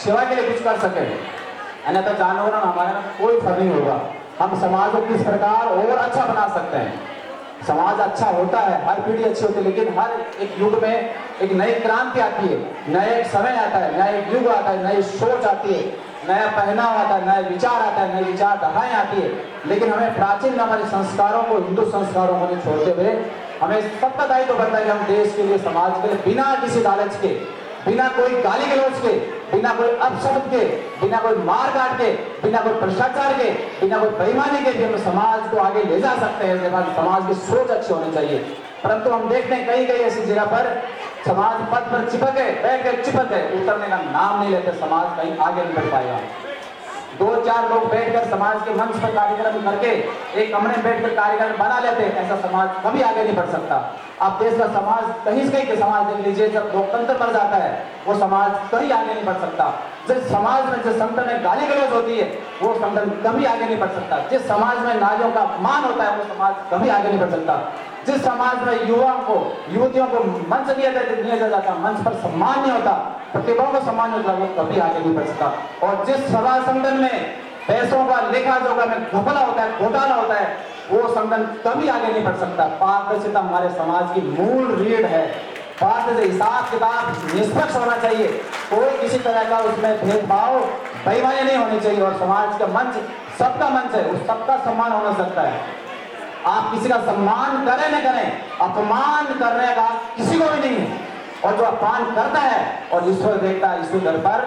सेवा के लिए कुछ कर सके, अन्यथा जानवरों में हमारे में कोई फर्क नहीं होगा। हम समाज को किस प्रकार और अच्छा बना सकते हैं। समाज अच्छा होता है, हर पीढ़ी अच्छी होती है, लेकिन हर एक युग में एक नई क्रांति आती है, नया एक समय आता है, नया एक युग आता है, नई सोच आती है, नया पहनावा आता है, नए विचार आता है, नई विचारधाराएं आती है। लेकिन हमें प्राचीन हमारे संस्कारों को, हिंदू संस्कारों को नहीं छोड़ते हुए हमें सबका दायित्व बनता है कि हम देश के लिए, समाज के लिए बिना किसी लालच के, बिना कोई गाली गलौज के, बिना कोई अपशब्द के, बिना कोई मार काट के, बिना कोई भ्रष्टाचार के, बिना कोई बेईमानी के भी हम समाज को आगे ले जा सकते हैं। समाज की सोच अच्छी होनी चाहिए। परंतु हम देखते हैं कई कई ऐसी जगह पर समाज पद पर चिपक है, बैठ कर चिपक है, उतरने का नाम नहीं लेते, समाज कहीं आगे नहीं बढ़ पाएगा। 2-4 लोग बैठकर समाज के मंच पर कार्यक्रम करके एक कमरे में बैठकर कार्यक्रम बना लेते हैं, ऐसा समाज कभी आगे नहीं बढ़ सकता। आप देश का समाज कहीं से कहीं समाज देख लीजिए, जब लोकतंत्र बढ़ जाता है वो समाज कहीं आगे नहीं बढ़ सकता। जिस समाज में, जिस संगठन में गाली गलौज होती है वो संगठन कभी आगे नहीं बढ़ सकता। जिस समाज में नारियों का अपमान होता है वो समाज कभी आगे नहीं बढ़ सकता। जिस समाज में युवाओं को, युवतियों को मंच दिया जाता, मंच पर सम्मान नहीं होता, प्रतिभाओं को सम्मान नहीं होता, वो कभी आगे नहीं बढ़ सकता। और जिस सभा संगठन में पैसों का लेखा जोखा में घपला होता है, घोटाला होता है, वो संगठन कभी आगे नहीं बढ़ सकता। पारदर्शिता हमारे समाज की मूल रीढ़ है। पारदर्शी हिसाब किताब निष्पक्ष होना चाहिए, कोई किसी तरह का उसमें भेदभाव, बेईमानी नहीं होनी चाहिए। और समाज का मंच सबका मंच है, उस सबका सम्मान होना सकता है। आप किसी का सम्मान करें न करें, अपमान करने का किसी को भी नहीं है। और जो अपमान करता है और ईश्वर देखता है, ईश्वर दर पर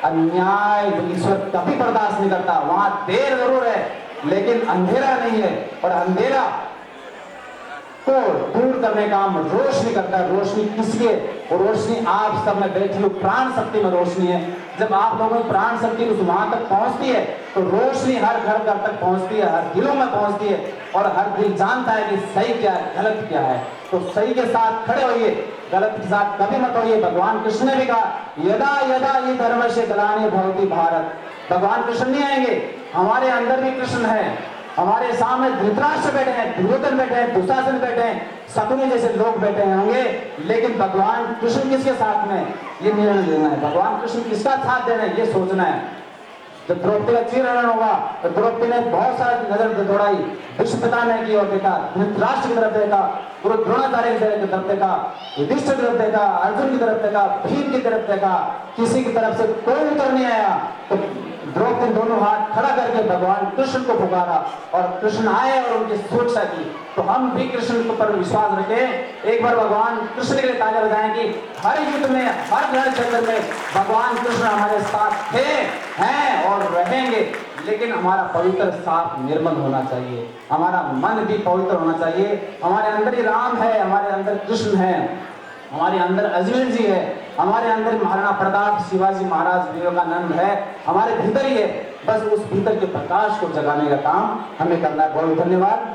अन्याय ईश्वर कभी बर्दाश्त नहीं करता। वहां देर जरूर है लेकिन अंधेरा नहीं है, और अंधेरा को दूर करने का काम रोशनी करता है। रोशनी किसकी है? वो रोशनी आप सब में बैठी हुई प्राण शक्ति में रोशनी है। जब आप लोगों की प्राण शक्ति उस वहां तक पहुंचती है तो रोशनी हर घर घर तक पहुंचती है, हर दिलों में पहुंचती है, और हर दिल जानता है कि सही क्या है, गलत क्या है। तो सही के साथ खड़े होइए, गलत के साथ कभी मत होइए। भगवान कृष्ण ने भी कहा, यदा यदा ये धर्म से ग्लानि भवति भारत। भगवान कृष्ण नहीं आएंगे, हमारे अंदर भी कृष्ण है। हमारे सामने धृतराष्ट्र बैठे हैं, दुर्योधन बैठे हैं, दुशासन बैठे हैं, शकुनी जैसे लोग बैठे होंगे, लेकिन भगवान कृष्ण किसके साथ में, ये निर्णय लेना है। भगवान कृष्ण किसका साथ देना है ये सोचना है। जब द्रौपदी का चीरहरण होगा तो द्रौपदी ने बहुत सारा नजर दौड़ाई, भीष्म ने की ओर देखा, धृतराष्ट्र की तरफ देखा, गुरु द्रोणाचार्य की तरफ देखा, युधिष्ठिर की तरफ देखा, अर्जुन की तरफ देखा, भीम की तरफ देखा, किसी की तरफ से कोई उत्तर नहीं आया। तो द्रौपदी दोनों हाथ खड़ा करके भगवान कृष्ण को पुकारा और कृष्ण आए और उनकी सुरक्षा की। तो हम भी कृष्ण पर विश्वास रखें। एक बार भगवान कृष्ण के लिए तालियां बजाएं कि हर युद्ध में, हर रण क्षेत्र में भगवान कृष्ण हमारे साथ थे, हैं और रहेंगे। लेकिन हमारा पवित्र साफ निर्मल होना चाहिए, हमारा मन भी पवित्र होना चाहिए। हमारे अंदर ही राम है, हमारे अंदर कृष्ण है, हमारे अंदर अजमेर जी है, हमारे अंदर महाराणा प्रताप, शिवाजी महाराज, विवेकानंद है, हमारे भीतर ही है। बस उस भीतर के प्रकाश को जगाने का काम हमें करना है। बहुत धन्यवाद।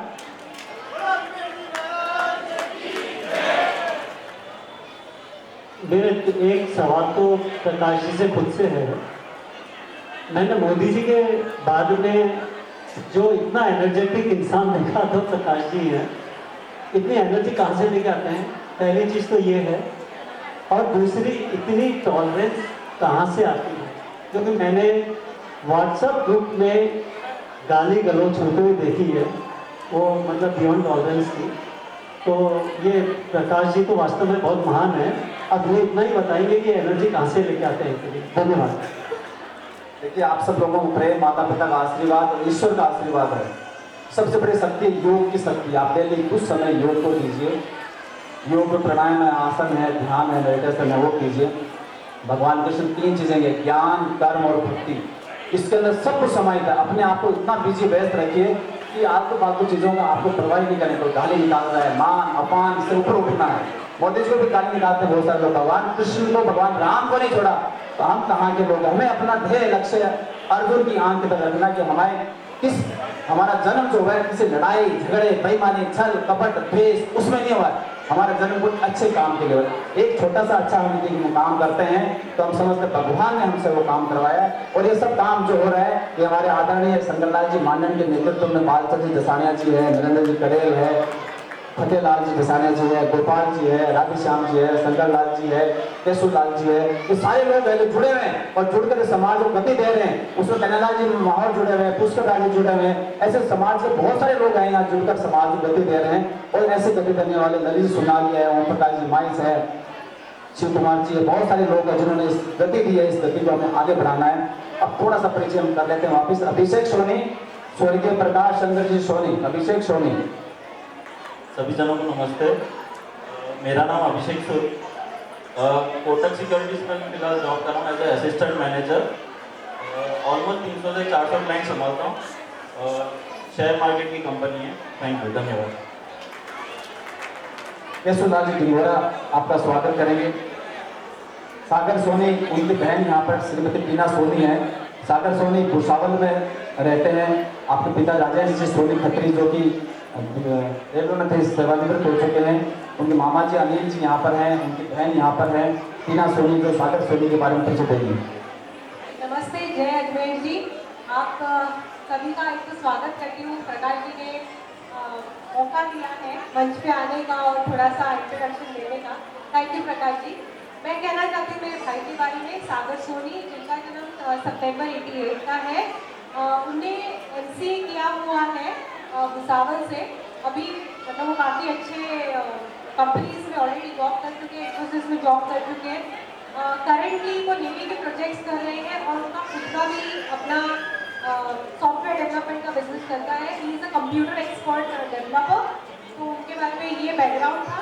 मेरे एक सवाल तो प्रकाश जी से खुद से है। मैंने मोदी जी के बाद में जो इतना एनर्जेटिक इंसान देखा तो प्रकाश जी हैं। इतनी एनर्जी कहाँ से लेके आते हैं, पहली चीज़ तो ये है। और दूसरी, इतनी टॉलरेंस कहाँ से आती है? क्योंकि मैंने व्हाट्सएप ग्रुप में गाली गलौज होते हुए देखी है, वो मतलब बियॉन्ड टॉलरेंस थी। तो ये प्रकाश जी तो वास्तव में बहुत महान है। अब वो इतना ही बताएंगे कि एनर्जी कहाँ से लेके आते हैं। धन्यवाद। देखिए, आप सब लोगों को प्रेम, माता पिता का आशीर्वाद और ईश्वर का आशीर्वाद है। सबसे बड़ी शक्ति योग की शक्ति। आप डेली कुछ समय योग को कीजिए। योग में प्राणायाम है, आसन है, ध्यान है, मेडिटेशन है, वो कीजिए। भगवान कृष्ण 3 चीजें हैं, ज्ञान, कर्म और भक्ति। इसके अंदर सब कुछ समाहित है। अपने आप को इतना बिजी व्यस्त रखिए कि आपको फालतू चीजों का आपको परवाह नहीं करने को। गाली निकाल रहा है, मान अपमान, इससे ऊपर उठना है। मोदी जी को भी गाली निकालते हैं बहुत सारे लोग। भगवान कृष्ण को, भगवान राम को नहीं छोड़ा तो हम कहाँ के लोग? हमें अपना ध्येय लक्ष्य अर्जुन की आंख पर रखना कि हमारा जन्म जो है किसी लड़ाई झगड़े, बेईमानी, छल कपट, द्वेष उसमें नहीं हुआ। हमारा जन्म कुछ अच्छे काम के लिए। एक छोटा सा अच्छा हम यदि काम करते हैं तो हम समझते भगवान ने हमसे वो काम करवाया। और ये सब काम जो हो रहा है ये हमारे आदरणीय शंकरलाल जी मांडन के नेतृत्व में, बालचंद्र जी दसानिया जी है, नरेंद्र जी कड़ेल है, फतेहलाल जी दसानिया जी है, गोपाल जी है, राधेश्याम जी है, शंकर लाल जी है, केशव लाल जी है, ये सारे लोग पहले जुड़े हुए हैं और जुड़कर समाज को गति दे रहे हैं। उसमें कन्हैया जी माहौल जुड़े हुए हैं, पुष्कर जी जुड़े हुए हैं, ऐसे समाज के बहुत सारे लोग हैं यहाँ जुड़कर समाज को गति दे रहे हैं। और ऐसे गति देने वाले ललित सोनाली है, ओम प्रकाश जी माइस है, शिव कुमार जी है, बहुत सारे लोग हैं जिन्होंने इस गति दी है। इस गति को हमें आगे बढ़ाना है। अब थोड़ा सा परिचय हम कर लेते हैं वापिस। अभिषेक सोनी, स्वर्गीय प्रकाश चंद्र जी सोनी, अभिषेक सोनी। सभी जनों को नमस्ते। मेरा नाम अभिषेक सोनी, कोटक सिक्योरिटीज में फिलहाल जॉब कर रहा हूँ as a assistant manager. Almost 300 से 400 क्लाइंट संभालता हूँ। शेयर मार्केट की कंपनी है। थैंक यू, धन्यवाद। केशवलाल जी ढिंगोरा आपका स्वागत करेंगे। सागर सोनी, उनकी बहन यहाँ पर श्रीमती टीना सोनी है। सागर सोनी भुसावल में रहते हैं। आपके पिता राजेश जी सोनी खत्री जो कि रेलवे में थे, सेवानिवृत्त हो चुके हैं। उनके मामा जी अनिल जी यहाँ पर हैं, उनकी बहन यहाँ पर है टीना सोनी, जो सागर सोनी के बारे में परिचय देंगी। नमस्ते, जय अजमेर जी। आप सभी का एक तो स्वागत करती हूँ। प्रकाश जी ने मौका दिया है मंच पे आने का और थोड़ा सा इंट्रोडक्शन देने का। Thank you Prakash ji. मैं कहना चाहती हूँ मेरे भाई के बारे में, सागर सोनी, जिनका जन्म सितंबर 88 का है। उन्हें एमसीए किया हुआ है भुसावल से। अभी मतलब वो काफ़ी अच्छे कंपनीज में ऑलरेडी जॉब कर चुके हैं, इन्फोसिस में जॉब कर चुके हैं। करंटली वो नेवी के प्रोजेक्ट्स कर रहे हैं और उनका खुद का भी अपना सॉफ्टवेयर डेवलपमेंट का बिजनेस करता है। He is a computer expert developer. तो उनके बारे में ये बैकग्राउंड था।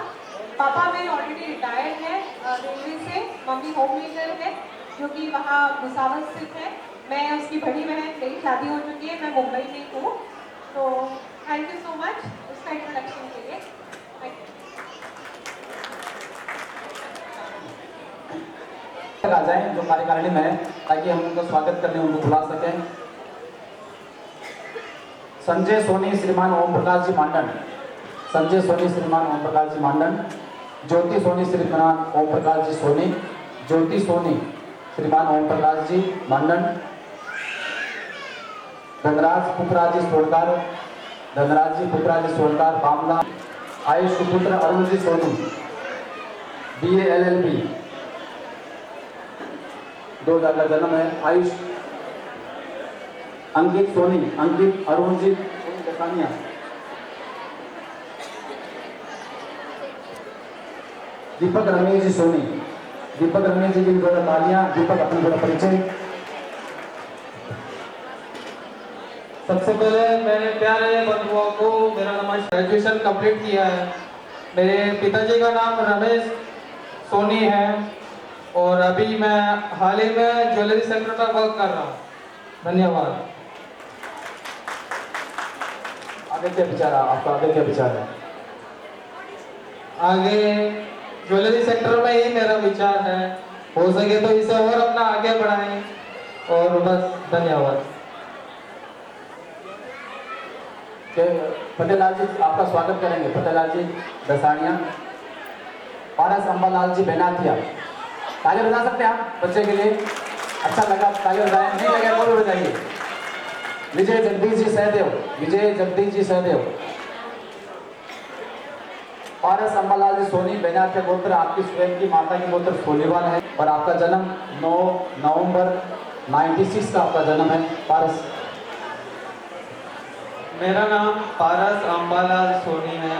पापा मेरे ऑलरेडी रिटायर्ड है रेलवे से। मम्मी होम मेकर है जो कि वहाँ भुसावल स्थित है। मैं उसकी बड़ी बहन, मेरी शादी हो चुकी है, मैं मुंबई में हूँ। तो थैंक यू सो मच उसका इंट्रोडक्शन के लिए। आ जाएं जो कार्यकारिणी में है, ताकि हम उनको स्वागत करने उनको बुला सकें। संजय सोनी श्रीमान ओम प्रकाश जी मांडन, संजय सोनी श्रीमान ओम प्रकाश जी मांडन। ज्योति सोनी श्रीमान ओम प्रकाश जी सोनी, ज्योति सोनी श्रीमान ओम प्रकाश जी मांडन। धनराज पुत्रा जी सोलकार, धनराज जी पुत्रा जी सोलकार बामला। आयुष पुत्र अरुण जी सोनी, BA LLB, 2000 का जन्म है। आयुष। अंकित सोनी, अंकित अरुण जी दसानिया। दीपक रमेश जी सोनी, दीपक रमेश जी की थोड़ा तालियां। दीपक अपना थोड़ा परिचय। सबसे पहले मेरे प्यारे बंधुओं को मेरा नमस्कार। ग्रेजुएशन कंप्लीट किया है। मेरे पिताजी का नाम रमेश सोनी है और अभी मैं हाल ही में ज्वेलरी सेक्टर पर वर्क कर रहा हूँ। धन्यवाद। आगे क्या विचार है आपका? आगे क्या विचार है? आगे ज्वेलरी सेक्टर में ही मेरा विचार है। हो सके तो इसे और अपना आगे बढ़ाएं और बस धन्यवाद। फतेहलाल जी आपका स्वागत करेंगे। फतेहलाल जी दसानिया। पारस अंबालाल जी बेनाथिया। ताली बजा सकते हैं आप बच्चे के लिए? अच्छा लगा ताली बजाएं, नहीं लगा तो भी बजाइए। विजय जगदीश जी सहदेव, विजय जगदीश जी सहदेव। पारस अंबालाल जी सोनी, बेनाथिया गोत्र। आपकी स्वयं की माता की गोत्र सोलीवाल है और आपका जन्म 9 नवंबर 96 का आपका जन्म है। पारस। मेरा नाम पारस अंबालाल सोनी है,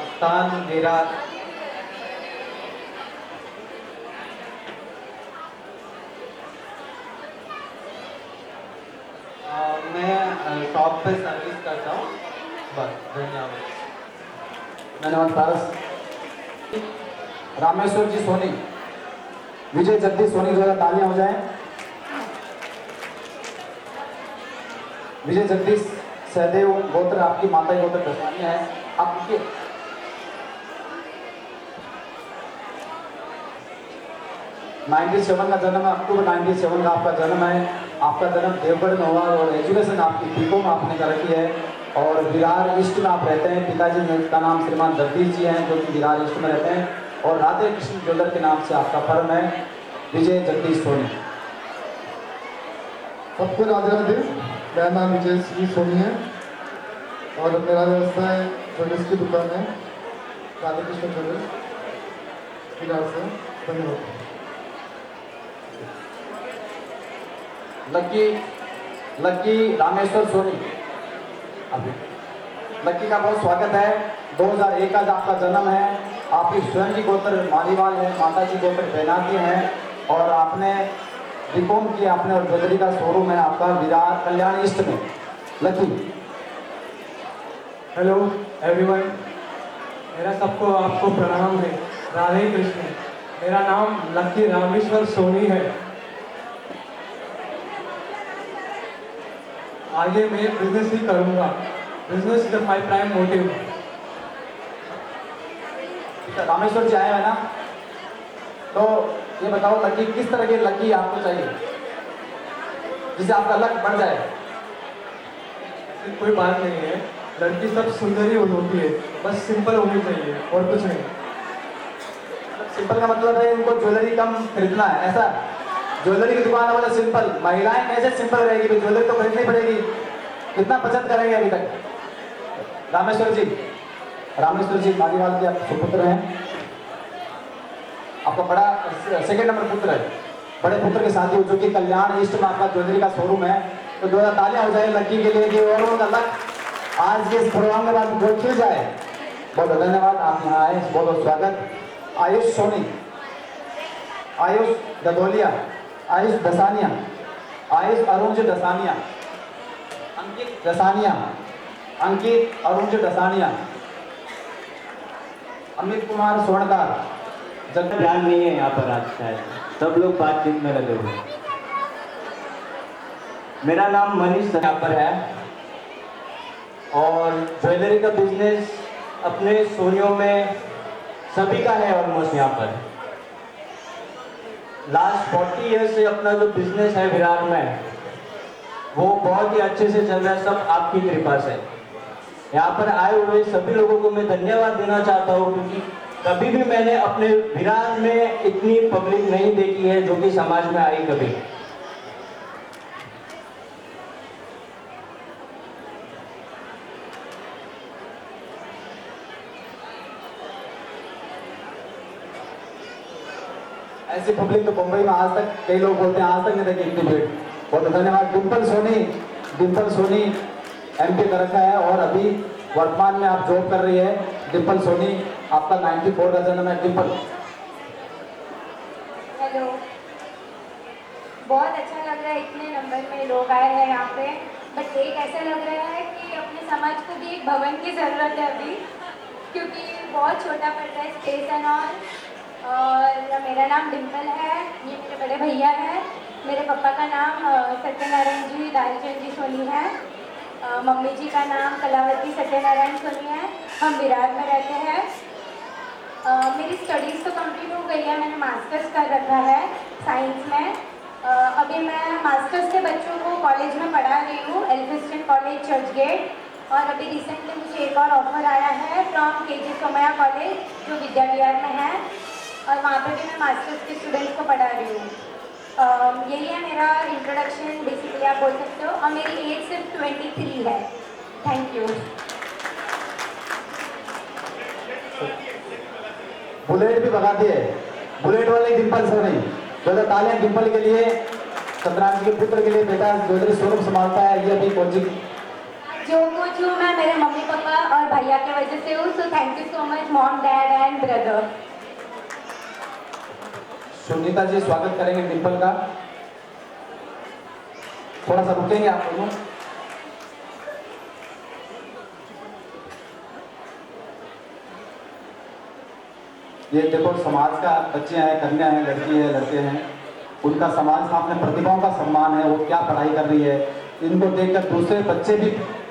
स्थान विराट। मैं शॉप पे सर्विस करता हूँ। बस धन्यवाद। धन्यवाद पारस। रामेश्वर जी सोनी, विजय जगदीश सोनी, जरा तालियां हो जाएं। विजय जगदीश सहदेव गोत्र, आपकी माता गोत्र दसानिया है। आपके 97 का जन्म है, अक्टूबर 97 का आपका जन्म है। आपका जन्म देवगढ़ में हुआ और एजुकेशन आपकी बीकॉम आपने कर रखी है और विरार ईस्ट में आप रहते हैं। पिताजी का नाम श्रीमान जगदीश जी हैं जो कि विरार ईस्ट में रहते हैं और राधे कृष्ण ज्वेलर के नाम से आपका फर्म है विजय जगदीश सोनी। सबको राधे राधे। मेरा नाम विजय श्री सोनी है और मेरा व्यवसाय ज्वेलर्स की दुकान है। राधे कृष्ण ज्वेलर्स फिलहाल से धन्यवाद। लक्की रामेश्वर सोनी, अभी लक्की का बहुत स्वागत है। 2001 का आपका जन्म है, आपकी स्वयं की गोत्र मालीवाल है, माता जी गोत्र बैनाती हैं और आपने बीकॉम किया आपने और ज्वेलरी का शोरूम है आपका विराट कल्याण ईस्ट में। लक्की, हेलो एवरीवन, मेरा सबको आपको प्रणाम है। राधे कृष्ण। मेरा नाम लक्की रामेश्वर सोनी है। आगे मैं बिजनेस ही करूँगा। Business is my prime motive. Rameshwar ji आए हैं ना, तो ये बताओ लक्की किस तरह की लक्की आपको चाहिए जिससे आपका लक बढ़ जाए। ऐसी कोई बात नहीं है, लड़की सब सुंदर ही होती है, बस सिंपल होनी चाहिए और कुछ नहीं। सिंपल का मतलब है इनको ज्वेलरी कम खरीदना है, ऐसा? ज्वेलरी की दुकान वाला सिंपल, महिलाएं कैसे सिंपल रहेगी, तो ज्वेलरी तो खरीदनी पड़ेगी। कितना पसंद करेंगे अभी तक? रामेश्वर जी मालीवाल के आप सुपुत्र हैं, आपका बड़ा सेकंड नंबर पुत्र है, बड़े पुत्र के साथी हो, जो कि कल्याण ईस्ट में आपका ज्वेलरी का शोरूम है। तो 2 तालियां हो जाए लक्की के लिए कि और उनका लक आज के इस प्रोग्राम के बाद बहुत खिल जाए। बहुत बहुत धन्यवाद, आप यहाँ आए, बहुत बहुत स्वागत। आयुष सोनी, आयुष ददोलिया, आयुष दसानिया, आयुष अरुण दसानिया, अंकित दसानिया, अंकित अरुण दसानिया, अमित कुमार स्वर्णकार। जब ध्यान नहीं है यहाँ पर आज शायद सब लोग बातचीत में लगे हुए। मेरा नाम मनीष यहाँ पर है और ज्वेलरी का बिजनेस अपने सोनियों में सभी का है ऑलमोस्ट। यहाँ पर लास्ट 40 ईयर्स से अपना जो बिजनेस है विरार में वो बहुत ही अच्छे से चल रहा है, सब आपकी कृपा से। यहाँ पर आए हुए सभी लोगों को मैं धन्यवाद देना चाहता हूँ, क्योंकि कभी भी मैंने अपने विरार में इतनी पब्लिक नहीं देखी है जो कि समाज में आई कभी। ऐसी पब्लिक तो मुंबई में आज तक कई लोग बोलते हैं आज तक नहीं देखी इतनी भीड़। बहुत धन्यवाद। डिम्पल सोनी एमपी कर रखा है और अभी वर्तमान में आप जॉब कर रही है। डिम्पल सोनी, आपका 94 का जन्म है। डिम्पल, हेलो, बहुत अच्छा लग रहा है, इतने नंबर में लोग आए हैं यहाँ पे। बट एक ऐसा लग रहा है कि अपने समाज को भी एक भवन की ज़रूरत है अभी, क्योंकि बहुत छोटा पड़ रहा है स्पेस एंड ऑल। और मेरा नाम डिम्पल है, ये मेरे बड़े भैया हैं। मेरे पापा का नाम सत्यनारायण जी दालचंद जी सोनी है। मम्मी जी का नाम कलावती सत्यनारायण सोनी है। हम विरार में रहते हैं। मेरी स्टडीज़ तो कंप्लीट हो गई है, मैंने मास्टर्स कर रखा है साइंस में। अभी मैं मास्टर्स के बच्चों को कॉलेज में पढ़ा रही हूँ, एल्फिस्टन कॉलेज चर्चगेट। और अभी रिसेंटली मुझे एक और ऑफर आया है फ्रॉम केजी सोमया कॉलेज, जो विद्या विहार में है, और वहाँ पे भी मैं मास्टर्स के स्टूडेंट्स को पढ़ा रही हूँ। यही है मेरा इंट्रोडक्शन, बेसिकली आप बोल सकते हो। और मेरी एज सिर्फ 23 है। Thank you. बुलेट भी भगाती है, बुलेट वाले डिम्पल सोनी। तो तालियां डिम्पल के लिए, सत्यनारायण जी के पुत्र के लिए। बेटा ज्वेलरी शोरूम संभालता है, ये अभी कोचिंग जो कुछ हूँ मैं मेरे मम्मी पापा और भैया की वजह से हूँ। So thank you so much mom, dad and brother. Sunita ji स्वागत करेंगे डिम्पल का। थोड़ा सा रुकेंगे आप लोगों। ये देखो समाज का बच्चे हैं, कन्या हैं, लड़की है, लड़के हैं, उनका समाज सामने प्रतिभाओं का सम्मान है। वो क्या पढ़ाई कर रही है, इनको देखकर दूसरे बच्चे भी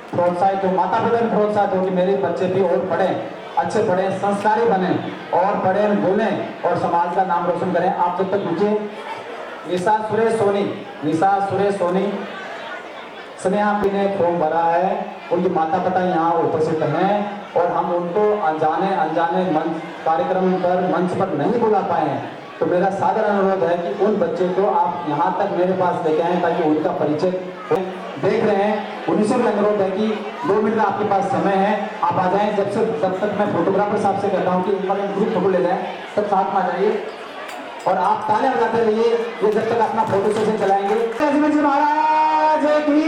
प्रोत्साहित हो, माता पिता भी प्रोत्साहित हो कि मेरे बच्चे भी और पढ़ें, अच्छे पढ़ें, संस्कारी बने और पढ़ें बोलें और समाज का नाम रोशन करें। आप जब तक रुके। निशा सुरेश सोनी, स्नेहा पी ने फॉर्म भरा है, उनके माता पिता यहाँ उपस्थित हैं और हम उनको अनजाने मंच कार्यक्रम पर मंच पर नहीं बुला पाए हैं। तो मेरा सादर अनुरोध है कि उन बच्चे को आप यहाँ तक मेरे पास लेके आएं ताकि उनका परिचय देख रहे हैं उन्हीं से भी अनुरोध है कि 2 मिनट का आपके पास समय है, आप आ जाएं। जब तक मैं फोटोग्राफर साहब से कहता हूँ कि एक बार ग्रुप फोटो ले जाएं, सब साथ में आ जाइए और आप ताले बजाते रहिए ये जब तक अपना फोटो सेशन चलाएंगे। महाराज की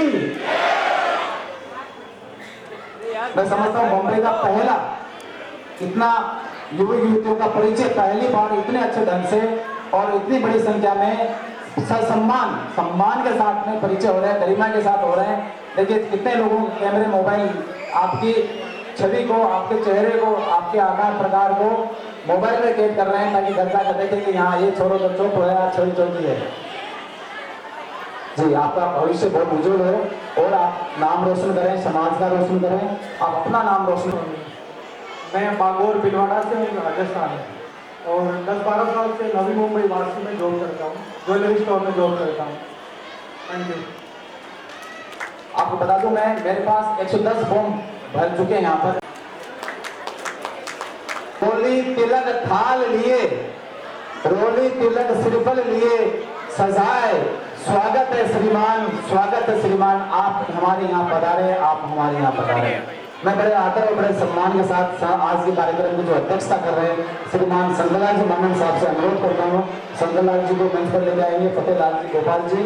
मैं समझता हूँ बॉम्बे का पहला इतना युवक युवतियों का परिचय पहली बार इतने अच्छे ढंग से और इतनी बड़ी संख्या में सम्मान के साथ में परिचय हो रहे हैं, गरिमा के साथ हो रहे हैं। देखिए कितने लोगों के कैमरे, मोबाइल आपकी छवि को, आपके चेहरे को, आपके आकार प्रकार को मोबाइल में कैद कर रहे हैं ताकि घर जाकर देखें कि यहाँ ये छोरो तो चुप है, छोरी चौकी है। जी, आपका भविष्य बहुत उज्जवल हो और आप नाम रोशन करें, समाज का रोशन करें, आप अपना नाम रोशन करें। मैं बागोर भिलवाड़ा से हूँ, राजस्थान और 10-12 साल से नवी मुंबई वासी में जॉब करता हूँ, ज्वेलरी स्टोर में जॉब करता हूँ। Thank you. आपको बता दूं मैं, मेरे पास 110 फॉर्म भर चुके हैं यहाँ पर। रोली तिलक थाल लिए, रोली तिलक श्रीफल लिए सजाए, स्वागत है श्रीमान, स्वागत है श्रीमान, आप हमारे यहाँ पधारे, आप हमारे यहाँ पधारे। मैं बड़े आदर और बड़े सम्मान के साथ आज के कार्यक्रम की जो अध्यक्षता कर रहे हैं श्रीमान संगलाल जी मानन साहब से अनुरोध करता हूँ, संगलाल जी को मंच पर लेके आएंगे। फतेहलाल जी गोपाल जी,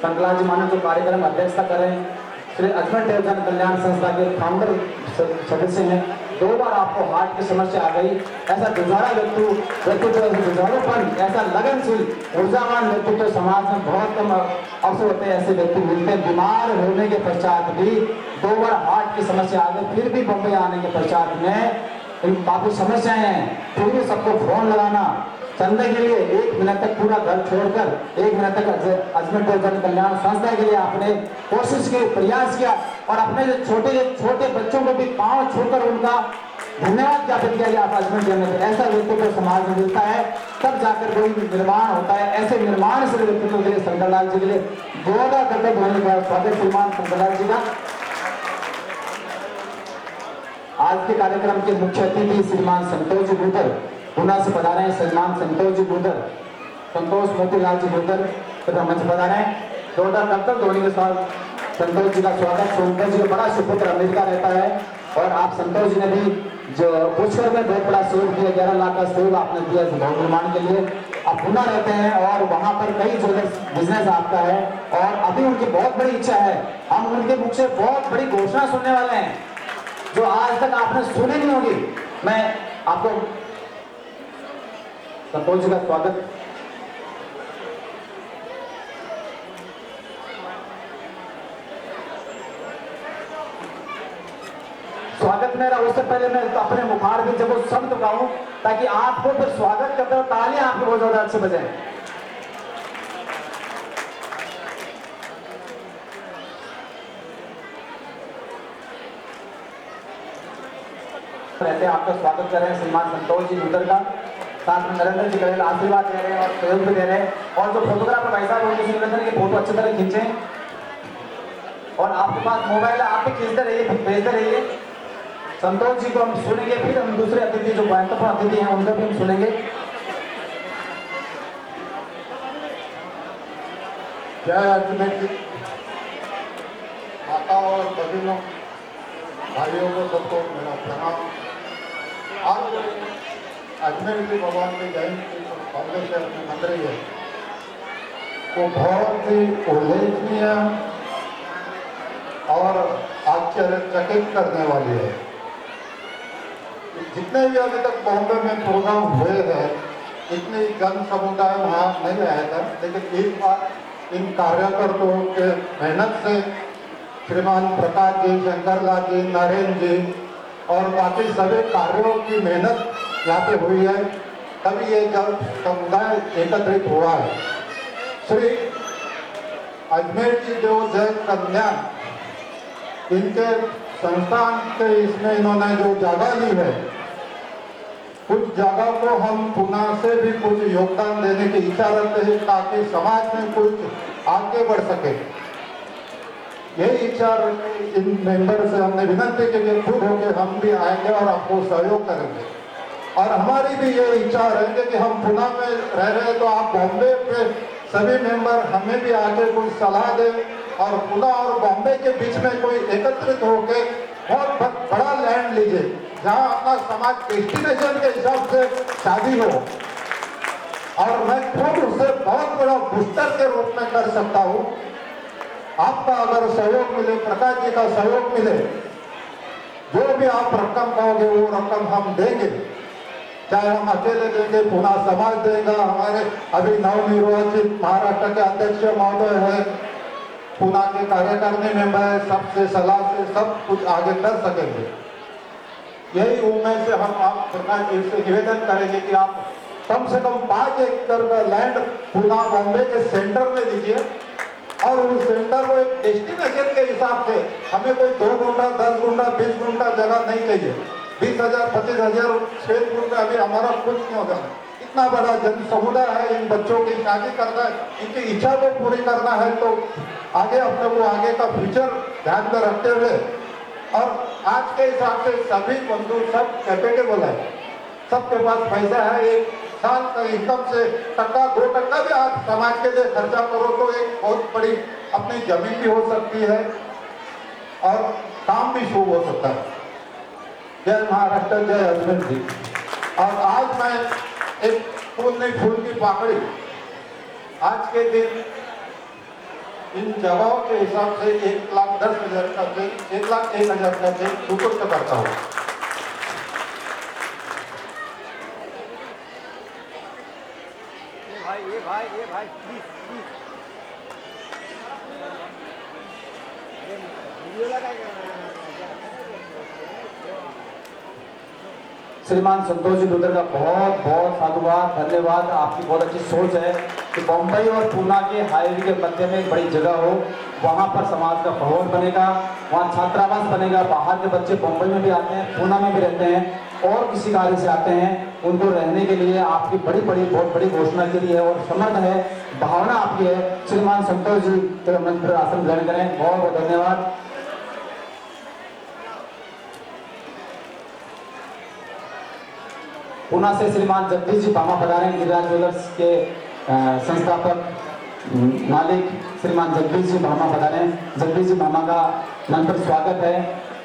संगलाल जी मानन जो कार्यक्रम अध्यक्षता कर रहे हैं, श्री अजमेर देव जन कल्याण संस्था के फाउंडर सदस्य हैं। 2 बार आपको हार्ट की समस्या आ गई, ऐसा जुझारा व्यक्तित्व, जुझारूपन, ऐसा लगनशील ऊर्जावान व्यक्तित्व समाज में बहुत कम अवसर होते हैं, ऐसे व्यक्ति मिलते हैं। बीमार होने के पश्चात भी 2 बार हार्ट की समस्या आ गई, फिर भी बम्बई आने के पश्चात में काफी समस्याएं हैं, फिर भी सबको फोन लगाना चंदे के लिए 1 मिनट तक पूरा घर छोड़कर 1 मिनट तक अजमेर देव जन कल्याण संस्था के लिए आपने कोशिश की, प्रयास किया और अपने जो छोटे बच्चों को भी पांव छूकर उनका धन्यवाद ज्ञापित किया गया। आप अजमेर देव में ऐसा व्यक्तित्व समाज में मिलता है, तब जाकर कोई निर्माण होता है। ऐसे निर्माण से व्यक्तित्व के लिए शंकरलाल जी के लिए जोरदार करते होने का स्वागत श्रीमान शंकरलाल जी का। आज के कार्यक्रम के मुख्य अतिथि श्रीमान संतोष जी गुर्जर पुणे से पधारे हैं। श्रीमान संतोष जी गुर्जर, संतोष मोतीलाल जी गुर्जर तथा मंच पधारे हैं। जोरदार कर्तव्य ध्वनि के साथ संतोष जी का स्वागत। संतोष जी का बड़ा सुपुत्र अमेरिका रहता है और आप संतोष जी ने भी जो पुष्कर में बहुत बड़ा सहयोग दिया, 11 लाख का सहयोग आपने दिया भवन निर्माण के लिए। आप पुणे रहते हैं और वहाँ पर कई ज्वेलर्स बिजनेस आपका है और अभी उनकी बहुत बड़ी इच्छा है, हम उनके मुख से बहुत बड़ी घोषणा सुनने वाले हैं जो आज तक आपने सुनी नहीं होगी। मैं आपको संतोष जी का स्वागत। स्वागत मेरा, उससे पहले मैं अपने मुखार भी जब वो शब्द गाऊं ताकि आपको फिर स्वागत करते हो तालियां आपके बहुत ज्यादा अच्छे बजाएं। रहते हैं आपका स्वागत कर रहे हैं श्रीमान संतोष जी गुर्जर का, साथ में नरेंद्र जी करेल आशीर्वाद दे रहे हैं और सहयोग भी दे रहे हैं। और जो फोटोग्राफर भाई साहब उनके निवेदन की फोटो अच्छी तरह खींचे और आपके पास मोबाइल है, आप भी खींचते रहिए, भेजते रहिए। संतोष जी को हम सुनेंगे, फिर हम दूसरे अतिथि जो महत्वपूर्ण अतिथि हैं उनको भी हम सुनेंगे। जय अजमेर की माता और बहनों, भाइयों को सबको मेरा प्रणाम। आज अजमेर की भगवान की जयंती फाउंडेशन में मन रही है वो बहुत ही उल्लेखनीय और आश्चर्यचकित करने वाली है। जितने भी अभी तक बॉम्बे में प्रोग्राम हुए हैं, इतने जन समुदाय वहाँ नहीं आया था, लेकिन एक बार इन कार्यकर्ताओं के मेहनत से श्रीमान प्रकाश जी, शंकरलाल जी, नरेंद्र जी और बाकी सभी कार्यों की मेहनत यहाँ पे हुई है, तभी ये जन समुदाय एकत्रित हुआ है। श्री अजमेर जी जो जय कल्याण इनके संस्थान के इसमें इन्होंने जो जगह ली है, कुछ जगह को हम पुणे से भी कुछ योगदान देने की इच्छा रखते हैं ताकि समाज में कुछ आगे बढ़ सके। यही इच्छा इन मेंबर से हमने विनती के लिए खुद होकर हम भी आएंगे और आपको सहयोग करेंगे। और हमारी भी ये इच्छा रहेगी कि हम पुणे में रह रहे हैं तो आप बॉम्बे पे सभी मेंबर हमें भी आके कुछ सलाह दें और पुणे और बॉम्बे के बीच में कोई एकत्रित होकर बहुत बड़ा लैंड लीजिए, जहां अपना समाज डेस्टिनेशन के हिसाब से शादी हो, और मैं खुद उसे बहुत बड़ा बूस्टर के रूप में कर सकता हूँ। आपका अगर सहयोग मिले, प्रकाश जी का सहयोग मिले, जो भी आप रकम कहोगे वो रकम हम देंगे, चाहे हम अकेले देंगे, पुणे समाज देगा, हमारे अभी नवनिर्वाचित महाराष्ट्र के अध्यक्ष महोदय है, पुणे के कार्यकारिणी मेंबर है, सबसे सलाह से सब कुछ आगे कर सकेंगे। यही उम्मीद से हम आप प्रकाश जी से निवेदन करेंगे कि आप कम से कम 5 एकड़ का लैंड पुणे बॉम्बे के सेंटर में दीजिए, और उस सेंटर को एक डेस्टिनेशन के हिसाब से, हमें कोई 2 गुंठा 10 गुंठा 20 गुंठा जगह नहीं चाहिए। 20,000 25,000 स्क्वायर फुट में अभी हमारा कुछ नहीं होगा। इतना बड़ा जन समुदाय है, इन बच्चों की शादी करना है, इनकी इच्छा को पूरी करना है, तो आगे अपने को आगे का फ्यूचर ध्यान में रखते हुए, और आज के हिसाब से सभी बंधु सब कैपेबल है, सबके पास पैसा है, एक साल का इनकम से 1-2% भी आप समाज के लिए खर्चा करो तो एक बहुत बड़ी अपनी जमीन भी हो सकती है और काम भी शुभ हो सकता है। जय महाराष्ट्र, जय अजमेर जी। और आज मैं एक फूल नहीं फूल की पाकड़ी आज के दिन इन जगहों के हिसाब से 1,10,000 का चेक, 1,01,000 का चेक सुपुर्द करता हूँ। ये भाई प्लीज वीडियो लगाएगा। श्रीमान संतोष जी लूथर का बहुत बहुत साधुवाद, धन्यवाद। आपकी बहुत अच्छी सोच है कि बम्बई और पुणे के हाईवे के मध्य में एक बड़ी जगह हो, वहाँ पर समाज का भवन बनेगा, वहाँ छात्रावास बनेगा। बाहर के बच्चे बम्बई में भी आते हैं, पुणे में भी रहते हैं और किसी कार्य से आते हैं, उनको रहने के लिए आपकी बहुत बड़ी घोषणा के लिए और समर्थ है, भावना आपकी है। श्रीमान संतोष जी मंच पर आसन ग्रहण करें। बहुत बहुत धन्यवाद। पुणे से श्रीमान जगदीश जी भामा पधारे, गिरिराज ज्वेलर्स के संस्थापक मालिक श्रीमान जगदीश जी भामा पधारे। जगदीश जी भामा का मन पर स्वागत है।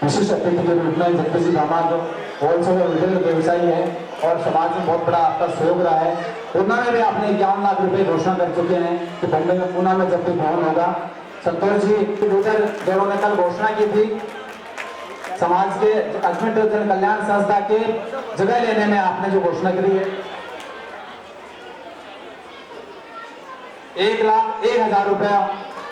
विशिष्ट अतिथि के रूप में जगदीश जी भामा जो होलसेलर रिटेल व्यवसायी है और समाज में बहुत बड़ा आपका सहयोग रहा है। पुणे में भी आपने 51 लाख रुपए घोषणा कर चुके हैं कि बम्बई में पुणे में जब भी भवन होगा। संतोष जी लूथर दोनों ने कल घोषणा की थी समाज के अजमेर जन कल्याण संस्था के जगह लेने में, आपने जो घोषणा करी है 1,01,000 रुपया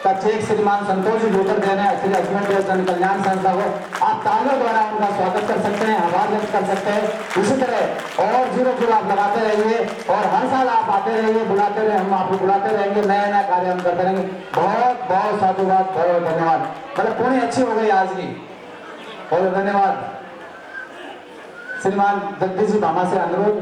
का चेक श्रीमान संतोष जी लूथर देने श्री अजमेर जन कल्याण संस्था को आप तालियों द्वारा उनका स्वागत कर सकते हैं, आभार व्यक्त कर सकते हैं। इसी तरह और 0 आप लगाते रहिए और हर साल आप आते रहिए, बुलाते रहे, हम आपको बुलाते रहेंगे, नया कार्य हम करते रहेंगे। बहुत बहुत साधुवाद, बहुत धन्यवाद। मतलब पुणे अच्छी हो गई आज की, बहुत धन्यवाद। श्रीमान जगदीश जी भामा से अनुरोध।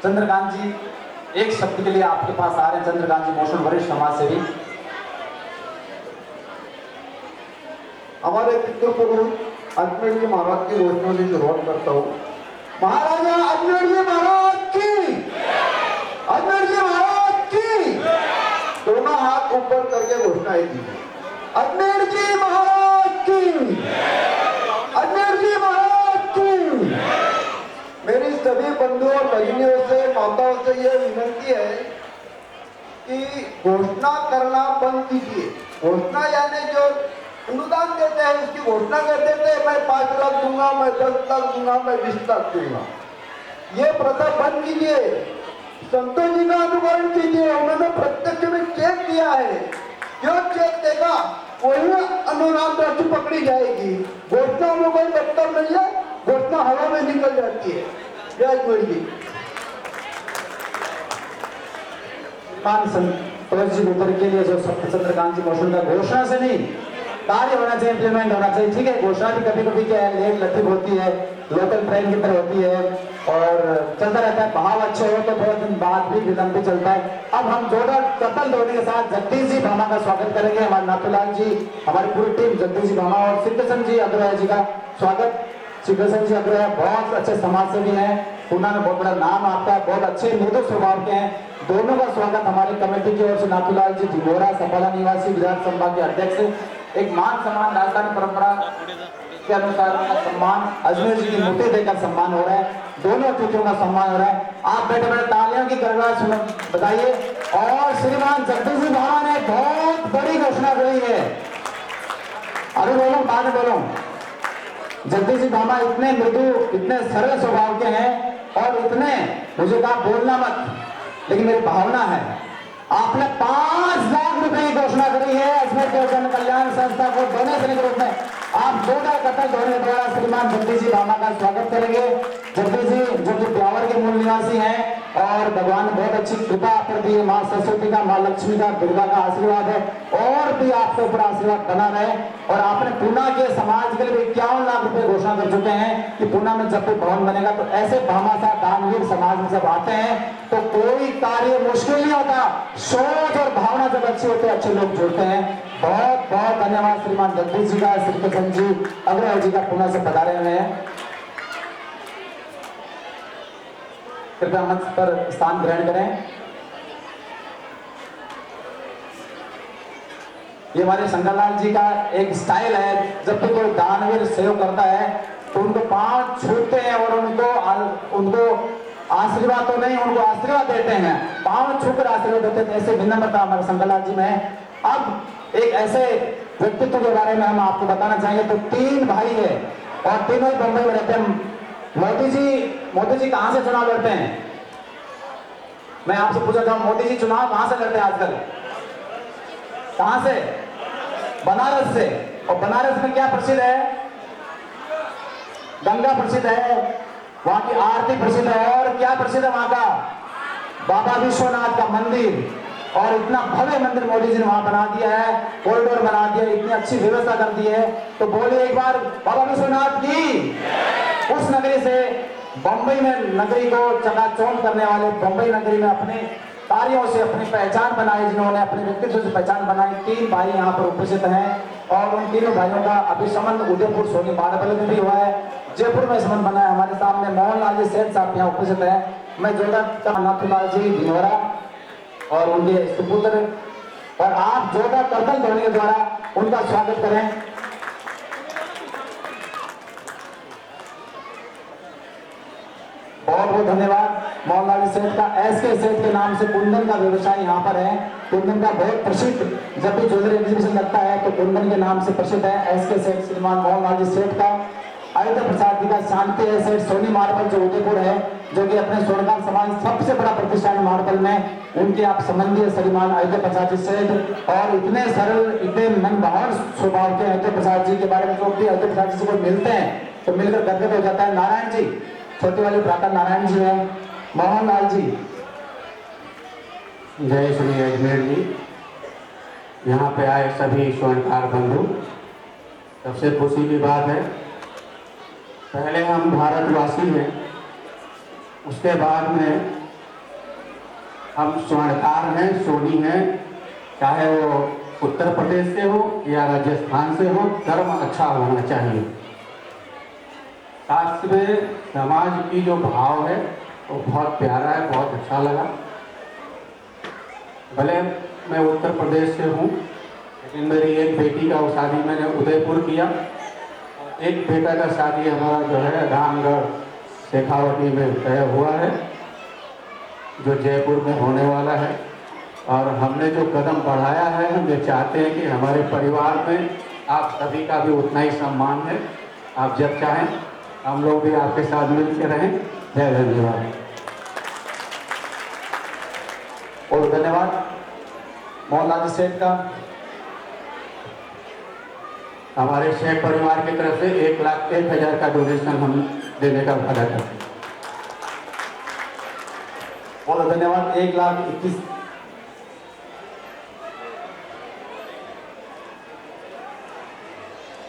चंद्रकांत जी एक शब्द के लिए आपके पास आ रहे हैं। चंद्रकांत जी मोशन वरिष्ठ समाज सेवी। हमारे पितृपुरुष अजमेर जी महाराज की घोषणा से शुरुआत करता हूँ। महाराजा अजमेर जी महाराज की, अजमेर जी महाराज की। दोनों हाथ ऊपर करके घोषणाएं कीजिए। अजमेर जी महाराज की, अजमेर जी महाराज की। मेरी सभी बंधुओं और भगिनियों से, माताओं से यह विनती है कि घोषणा करना बंद कीजिए। घोषणा यानी जो अनुदान देते हैं उसकी घोषणा कर देते हैं, मैं 5 लाख दूंगा, मैं 10 लाख दूंगा, मैं 20 लाख दूंगा। ये प्रथा बंद कीजिए। संतोष जी का अनुकरण कीजिए। उन्होंने प्रत्यक्ष में चेक दिया है, जो चेक देगा वही अनुदान राशि पकड़ी जाएगी। घोषणा में कोई दफ्तर नहीं है, घोषणा हवा में निकल जाती है। जय गुरु जी। संतोष जी लूथर के लिए जो चंद्रकांत जी मोशन का घोषणा से नहीं, कार्य होना चाहिए, इंप्लीमेंट होना चाहिए। ठीक है, घोषणा भी कभी कभी क्या है लेट लतीफ होती है, लोकल ट्रेन की तरह होती है और चलता रहता है। बहाव अच्छे हो तो थोड़े दिन बाद भी विलंब भी चलता है। अब हम जोरदार कतल ध्वनि के साथ जगदीश जी भामा का स्वागत करेंगे। हमारे नाथूलाल जी, हमारी पूरी टीम जगदीश जी भामा और सिद्धसन जी अग्रवाल जी का स्वागत। सिद्धसन जी अग्रवाल बहुत अच्छे समाज सेवी हैं, पूना में बहुत बड़ा नाम आपका है, बहुत अच्छे मृदु स्वभाव के हैं। दोनों का स्वागत हमारी कमेटी की ओर से। नाथूलाल जी ढिंगोरा सपाला निवासी विधानसभा के अध्यक्ष। एक मान सम्मान राजस्थानी परंपरा के अनुसार उनका सम्मान अजमेर जी की मूर्ति देकर सम्मान हो रहा है। दोनों अतिथियों का सम्मान हो रहा है। आप बैठे बैठे तालियों की गड़गड़ाहट सुनो बताइए। और श्रीमान जगदीश जी भामा ने बहुत बड़ी घोषणा करी है। अभी बोलो, बाद में बोलो। जगदीश जी भामा इतने मृदु, इतने सरल स्वभाव के हैं और इतने, मुझे कहा बोलना मत, लेकिन मेरी भावना है। आपने 5 लाख रुपए की घोषणा करी है अजमेर के जन कल्याण संस्था को डोनेशन के रूप में। आप जोरदार कतल ध्वनि द्वारा श्रीमान जगदीश जी भामा का स्वागत करेंगे। जगदीश जी जो कि ब्यावर के मूल निवासी हैं और भगवान ने बहुत अच्छी कृपा कर दी है। माँ सरस्वती का, माँ लक्ष्मी का, दुर्गा का आशीर्वाद है और भी आपके ऊपर आशीर्वाद बना रहे। और आपने पूना के समाज के लिए 51 लाख रुपए घोषणा कर चुके हैं कि पूना में जब कोई भवन बनेगा तो ऐसे भामाशाह दानवीर समाज में सब आते हैं तो कोई कार्य मुश्किल नहीं होता। सोच और भावना जब अच्छी होती है, अच्छे लोग जुड़ते हैं। बहुत बहुत धन्यवाद श्रीमान जगदीश जी का, श्रीकृष्ण जी अग्रवाल जी का पूना से पधारे हुए हैं। कृपया मंच पर स्थान ग्रहण करें। ये हमारे शंकरलाल जी का एक स्टाइल है, जब भी कोई दानवीर सहयोग करता है तो उनको पांव छूते हैं और उनको आशीर्वाद तो नहीं, उनको आशीर्वाद देते हैं, पांव छूकर आशीर्वाद देते हैं। ऐसे विनम्रता हमारे शंकरलाल जी में है। अब एक ऐसे व्यक्तित्व के बारे में हम आपको बताना चाहेंगे। तो 3 भाई है और तीनों ही बंबई में रहते हैं। मोदी जी कहां से चुनाव लड़ते हैं? मैं आपसे पूछा था, मोदी जी चुनाव कहां से लड़ते हैं आजकल? कहां से? बनारस से। और बनारस में क्या प्रसिद्ध है? गंगा प्रसिद्ध है, वहां की आरती प्रसिद्ध है। और क्या प्रसिद्ध है वहां का? बाबा विश्वनाथ का मंदिर। और इतना भव्य मंदिर मोदी जी ने वहां बना दिया है, कॉरिडोर बना दिया, इतनी अच्छी व्यवस्था कर दी है। तो बोलिए एक बार बाबा विश्वनाथ की। उस नगरी से बंबई में नगरी को चकाचौंध करने वाले, बंबई नगरी में अपने कार्यों से अपनी पहचान बनाई, जिन्होंने अपने व्यक्तित्व से पहचान बनाई। 3 भाई यहाँ पर उपस्थित हैं और उन तीनों भाइयों का अभी संबंध उदयपुर सोनी मार्बल में भी हुआ है, जयपुर में संबंध बना है। हमारे सामने मोहनलाल जी सेठ साहब यहाँ उपस्थित है। मैं जोरदार नाथूलाल जी ढिंगोरा और उनके सुपुत्र, और आप जोरदार करतल ध्वनि के द्वारा उनका स्वागत करें। बहुत बहुत धन्यवाद मोहनलाल सेठ का। एसके सेठ के नाम से कुंदन का व्यवसाय यहाँ पर है। कुंदन का बहुत प्रसिद्ध, जब भी ज्वेलरी एग्जीबिशन लगता है तो कुंदन के नाम से प्रसिद्ध है। एसके सेठ श्रीमान मोहनलाल जी सेठ का। अयोध्या प्रसाद जी का शांति है सेठ सोनी मार्बल जो उदयपुर है, जो कि अपने स्वर्णकाल समाज सबसे बड़ा प्रतिष्ठान मार्बल में, उनके आप संबंधी श्रीमान अयोध्या प्रसाद जी सेठ। और इतने सरल, इतने मनभावन स्वभाव के अयोध्या प्रसाद जी के बारे में जो भी अयोध्या प्रसाद जी को मिलते हैं तो मिलकर गदगद हो जाता है। नारायण जी, छोटी वाली भ्राता नारायण जी है। मोहनलाल जी। जय श्री अजमेर जी। यहाँ पे आए सभी स्वर्णकार बंधु, सबसे खुशी की बात है, पहले हम भारतवासी हैं, उसके बाद में हम स्वर्णकार हैं, सोनी हैं, चाहे वो उत्तर प्रदेश से हो या राजस्थान से हो, धर्म अच्छा होना चाहिए। शास्त्र में समाज की जो भाव है वो बहुत प्यारा है, बहुत अच्छा लगा। भले मैं उत्तर प्रदेश से हूँ, लेकिन मेरी एक बेटी का शादी मैंने उदयपुर किया, एक बेटा का शादी हमारा जो है रामगढ़ शेखावटी में तय हुआ है, जो जयपुर में होने वाला है। और हमने जो कदम बढ़ाया है, हम ये चाहते हैं कि हमारे परिवार में आप सभी का भी उतना ही सम्मान है। आप जब चाहें हम लोग भी आपके साथ मिल के रहें। जय धन्यवाद। और धन्यवाद मोहनलाल सेठ का। हमारे शेख परिवार की तरफ से 1,01,000 का डोनेशन हम देने का वादा करते हैं। बहुत धन्यवाद। 1,21,000।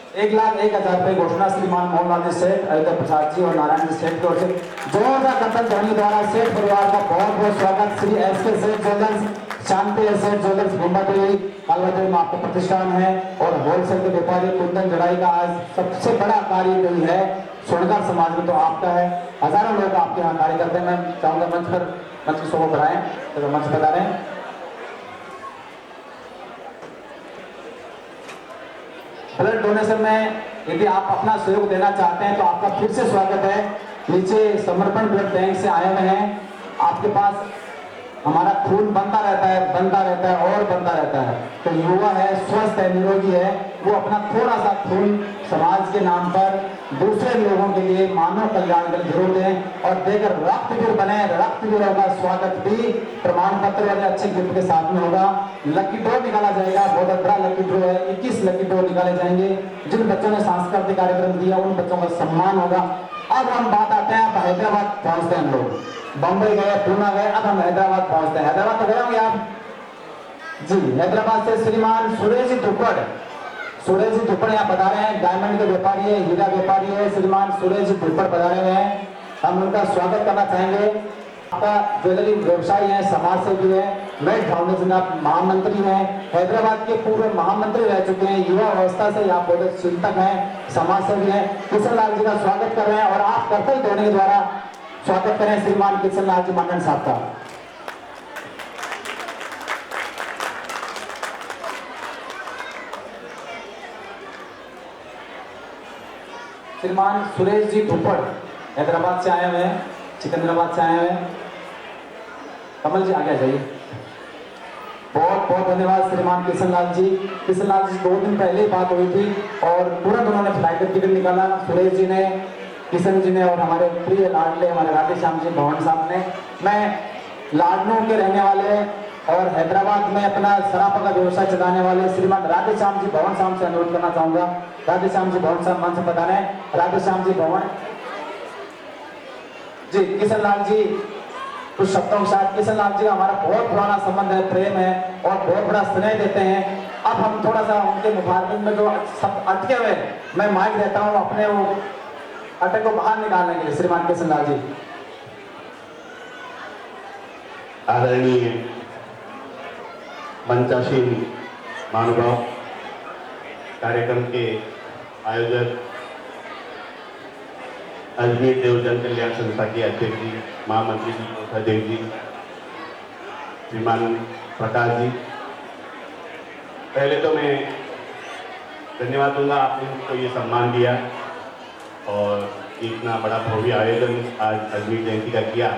1,01,000 रुपये घोषणा श्रीमान मोहनलाल जी सेठ, अयोध्या प्रसाद जी और नारायण जी सेठ की ओर से जोरदार कंपन ध्वनि द्वारा सेठ परिवार का बहुत बहुत स्वागत। श्री एस.के. सेठ ज्वेलर्स, शांति सेठ ज्वेलर्स, मुंबई कालवादेवी में आपका प्रतिष्ठान है और होलसेल के व्यापारी कुंदन जड़ाई का आज सबसे बड़ा कार्य यही है स्वर्णकार समाज में, तो आपका है। हजारों लोग आपके यहाँ कार्य करते हैं। मैं चाहूंगा मंच की शोभा बढ़ाएं, तो मंच बता रहे हैं। ब्लड डोनेशन में यदि आप अपना सहयोग देना चाहते हैं तो आपका फिर से स्वागत है। नीचे समर्पण ब्लड बैंक से आए हुए हैं। आपके पास हमारा खून बनता रहता है और बनता रहता है। तो युवा है, स्वस्थ है, निरोगी है, वो अपना थोड़ा सा खून समाज के नाम पर दूसरे लोगों के लिए मानव कल्याण के लिए जरूर दें और देकर रक्तवीर बने। रक्तवीरों का स्वागत भी प्रमाण पत्र वाले अच्छे गिफ्ट के साथ में होगा। लकी ड्रॉ निकाला जाएगा, बहुत बड़ा लकी ड्रॉ है। 21 लकी ड्रॉ निकाले जाएंगे। जिन बच्चों ने सांस्कृतिक कार्यक्रम दिया उन बच्चों का सम्मान होगा। अब हम बात आते हैं, अब हैदराबाद पहुंचते हैं हम लोग। बम्बई गए, पूना गए, अब हम हैदराबाद पहुंचते हैं। हैदराबाद तो गए होंगे आप जी। हैदराबाद से श्रीमान सुरेश जी धुप्पड़ यहाँ बता रहे हैं। डायमंड के व्यापारी है, हीरा व्यापारी है, श्रीमान सुरेश जी धुप्पड़ बता रहे हैं। हम उनका स्वागत करना चाहेंगे। आपका ज्वेलरी व्यवसायी है, समाज सेवी है, मेड फाउंडेशन का महामंत्री हैं, हैदराबाद के पूर्व महामंत्री रह चुके हैं, युवा अवस्था से आप बहुत चिंतक हैं, समाज सेवी हैं। किशन लाल जी का स्वागत कर रहे हैं और आप कर्तव्य तोड़ने के द्वारा स्वागत करें श्रीमान किशन लाल जी मंडन साहब का। श्रीमान सुरेश जी धुप्पड़ हैदराबाद से आए हुए हैं, सिकंदराबाद से आए हुए हैं। कमल जी आगे आ जाइए। बहुत बहुत धन्यवाद श्रीमान किशन लाल जी। 2 दिन पहले ही बात हुई थी और तुरंत उन्होंने फ्लाइट का टिकट निकाला। सुरेश जी ने, किशन जी ने और हमारे प्रिय लाडले हमारे राधे श्याम जी भवन साहब ने। मैं लाडनों के रहने वाले और हैदराबाद में अपना सराफा का व्यवसाय चलाने वाले श्रीमान राधे श्याम जी भवन साहब से अनुरोध करना चाहूंगा। राधे श्याम जी भवन साहब मंच से बता रहे हैं। राधे श्याम जी भवन जी, किशन लाल जी कुछ शब्दों के साथ। किशन लाल जी का हमारा बहुत पुराना संबंध है, प्रेम है और बहुत बड़ा स्नेह देते हैं। अब हम थोड़ा सा उनके मुखारबिन में जो सब अटके हुए, मैं माइक देता हूँ अपने वो अटक को बाहर निकालने के लिए। श्रीमान किशन लाल जी। आदरणीय मंचासीन महानुभाव, कार्यक्रम के आयोजक अजमेर देव जन कल्याण संस्था के अध्यक्ष जी, महामंत्री जी कोठा देव जी, श्रीमान प्रकाश जी, पहले तो मैं धन्यवाद दूंगा आपने मुझको ये सम्मान दिया और इतना बड़ा भव्य आयोजन आज अजमेर जयंती का किया,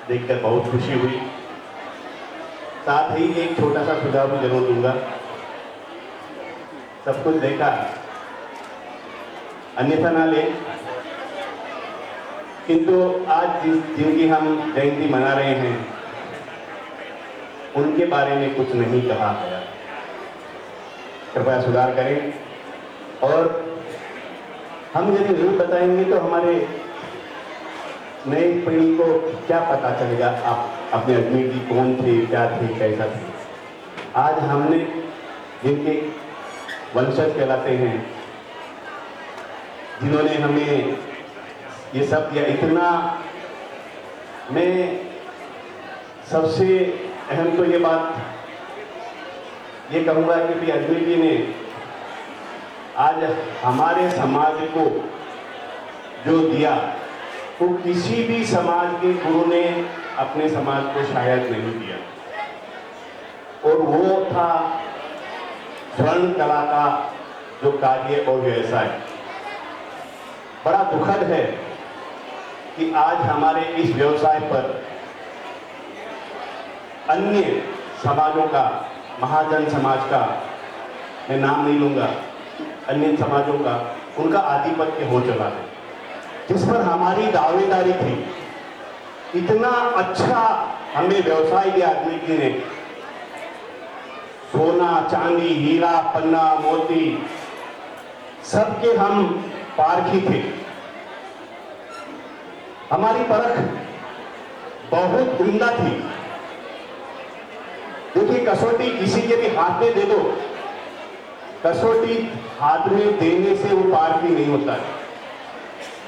देखकर बहुत खुशी हुई। साथ ही एक छोटा सा सुझाव भी जरूर दूंगा। सब कुछ देखा, अन्यथा ना ले, किंतु आज जिनकी हम जयंती मना रहे हैं उनके बारे में कुछ नहीं कहा गया। कृपया सुधार करें और हम यदि नहीं बताएंगे तो हमारे नई पीढ़ी को क्या पता चलेगा आप अपने अजमेर जी कौन थे, क्या थे, कैसा थे। आज हमने जिनके वंशज कहलाते हैं, जिन्होंने हमें ये सब किया, इतना मैं सबसे अहम तो ये बात ये कहूँगा कि भी अजमेर जी ने आज हमारे समाज को जो दिया वो किसी भी समाज के गुरु ने अपने समाज को शायद नहीं दिया, और वो था स्वर्ण कला का जो कार्य और व्यवसाय। बड़ा दुखद है कि आज हमारे इस व्यवसाय पर अन्य समाजों का, महाजन समाज का, मैं नाम नहीं लूंगा, अन्य समाजों का, उनका आधिपत्य हो चला है, जिस पर हमारी दावेदारी थी। इतना अच्छा हमें व्यवसाय दिया आदमी जी ने, सोना, चांदी, हीरा, पन्ना, मोती, सबके हम पारखी थे। हमारी परख बहुत उम्दा थी। देखिए, कसौटी किसी के भी हाथ में दे दो कसौटी हाथ में देने से वो पार भी नहीं होता है।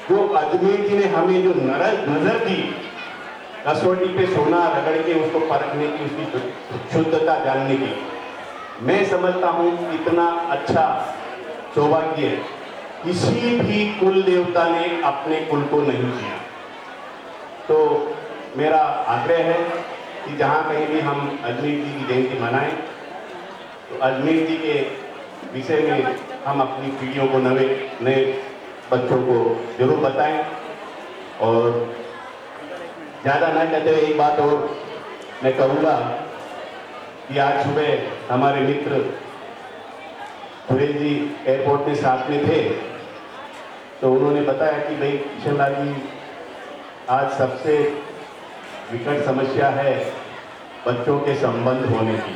जो अजमेर जी ने हमें जो नजर दी कसौटी पे सोना रगड़ के उसको परखने की, उसकी शुद्धता जानने की, मैं समझता हूँ इतना अच्छा सौभाग्य है किसी भी कुल देवता ने अपने कुल को नहीं किया। तो मेरा आग्रह है कि जहाँ कहीं भी हम अजमेर जी की जयंती मनाएं तो अजमेर जी के विषय में हम अपनी पीढ़ियों को नए बच्चों को जरूर बताएं। और ज़्यादा ना कहते हुए एक बात और मैं कहूँगा कि आज सुबह हमारे मित्र सुरेश जी एयरपोर्ट में साथ में थे तो उन्होंने बताया कि भाई किशन लाल जी आज सबसे विकट समस्या है बच्चों के संबंध होने की।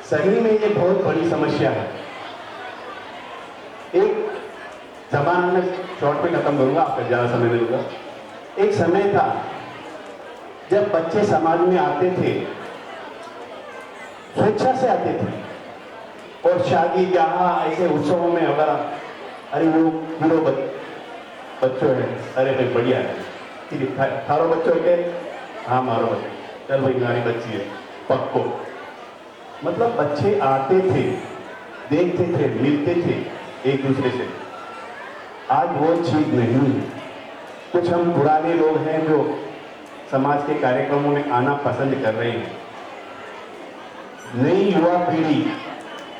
सही में ये बहुत बड़ी समस्या है। एक जमाना में शॉर्ट में खत्म करूंगा, आपका ज़्यादा समय नहीं लूंगा। एक समय था जब बच्चे समाज में आते थे, स्वेच्छा से आते थे, और शादी ब्याह ऐसे उत्सवों में अगर अरे वो बच्चों है, अरे भाई बढ़िया है, थारो बच्चों के, हाँ मारो बच्चे, चल भाई हमारी बच्ची है पक्को। मतलब बच्चे आते थे, देखते थे, मिलते थे एक दूसरे से। आज वो चीज नहीं है। कुछ हम पुराने लोग हैं जो समाज के कार्यक्रमों में आना पसंद कर रहे हैं। नई युवा पीढ़ी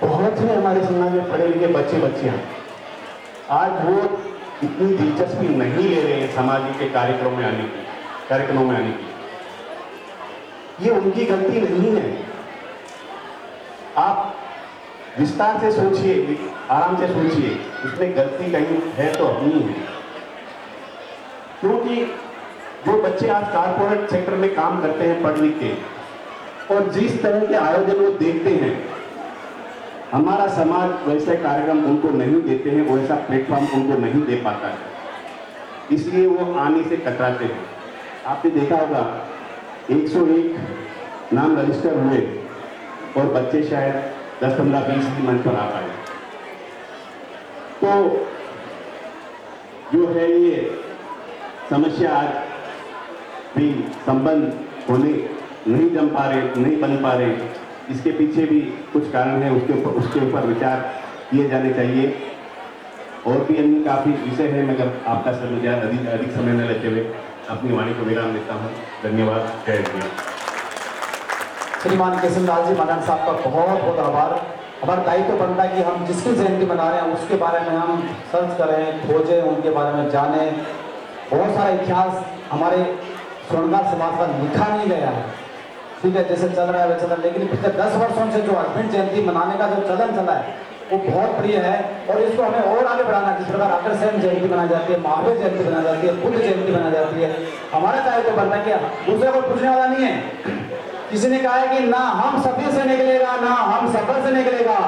बहुत ही हमारे समाज में पढ़े लिखे बच्चे बच्चियां आज वो इतनी दिलचस्पी नहीं ले रहे हैं समाज के कार्यक्रमों में आने की। ये उनकी गलती नहीं है। आप विस्तार से सोचिए, आराम से सोचिए, उसमें गलती कहीं है तो अपनी है। क्योंकि जो बच्चे आज कारपोरेट सेक्टर में काम करते हैं पढ़ लिख के, और जिस तरह के आयोजन वो देखते हैं, हमारा समाज वैसे कार्यक्रम उनको नहीं देते हैं, वैसा प्लेटफॉर्म उनको नहीं दे पाता है, इसलिए वो आने से कतराते हैं। आपने देखा होगा 101 नाम रजिस्टर हुए और बच्चे शायद 10, 15, 20 ही मंच पर आ पाए। तो जो है ये समस्या आज भी संबंध होने नहीं जम पा रहे, नहीं बन पा रहे, इसके पीछे भी कुछ कारण है, उसके ऊपर विचार किए जाने चाहिए। और भी अन्य काफ़ी विषय है, मगर आपका समय अधिक समय न लेते हुए अपनी वाणी को विराम देता हूँ। धन्यवाद। जय हिंद। श्रीमान किशनलाल जी मदन साहब का बहुत बहुत आभार। हमारा दायित्व बनता है कि हम जिसकी जयंती मना रहे हैं उसके बारे में हम सर्च करें, खोजें, उनके बारे में जानें। बहुत सारा इतिहास हमारे स्वर्णकार समाज का लिखा नहीं गया है, ठीक है, जैसे चल रहा है वैसे चल रहा है, लेकिन पिछले 10 वर्षों से जो अजमेर जयंती मनाने का जो चलन चला है वो बहुत प्रिय है और इसको हमें और आगे बढ़ाना। जिस प्रकार अग्रसेन जयंती मनाई जाती है, महावीर जयंती मनाई जाती है, बुद्ध जयंती मनाई जाती है, हमारा दायित्व बनता है कि दूसरे को पूछने वाला नहीं है। किसी ने कहा है कि ना हम सभी से निकलेगा ना हम सफर से निकलेगा,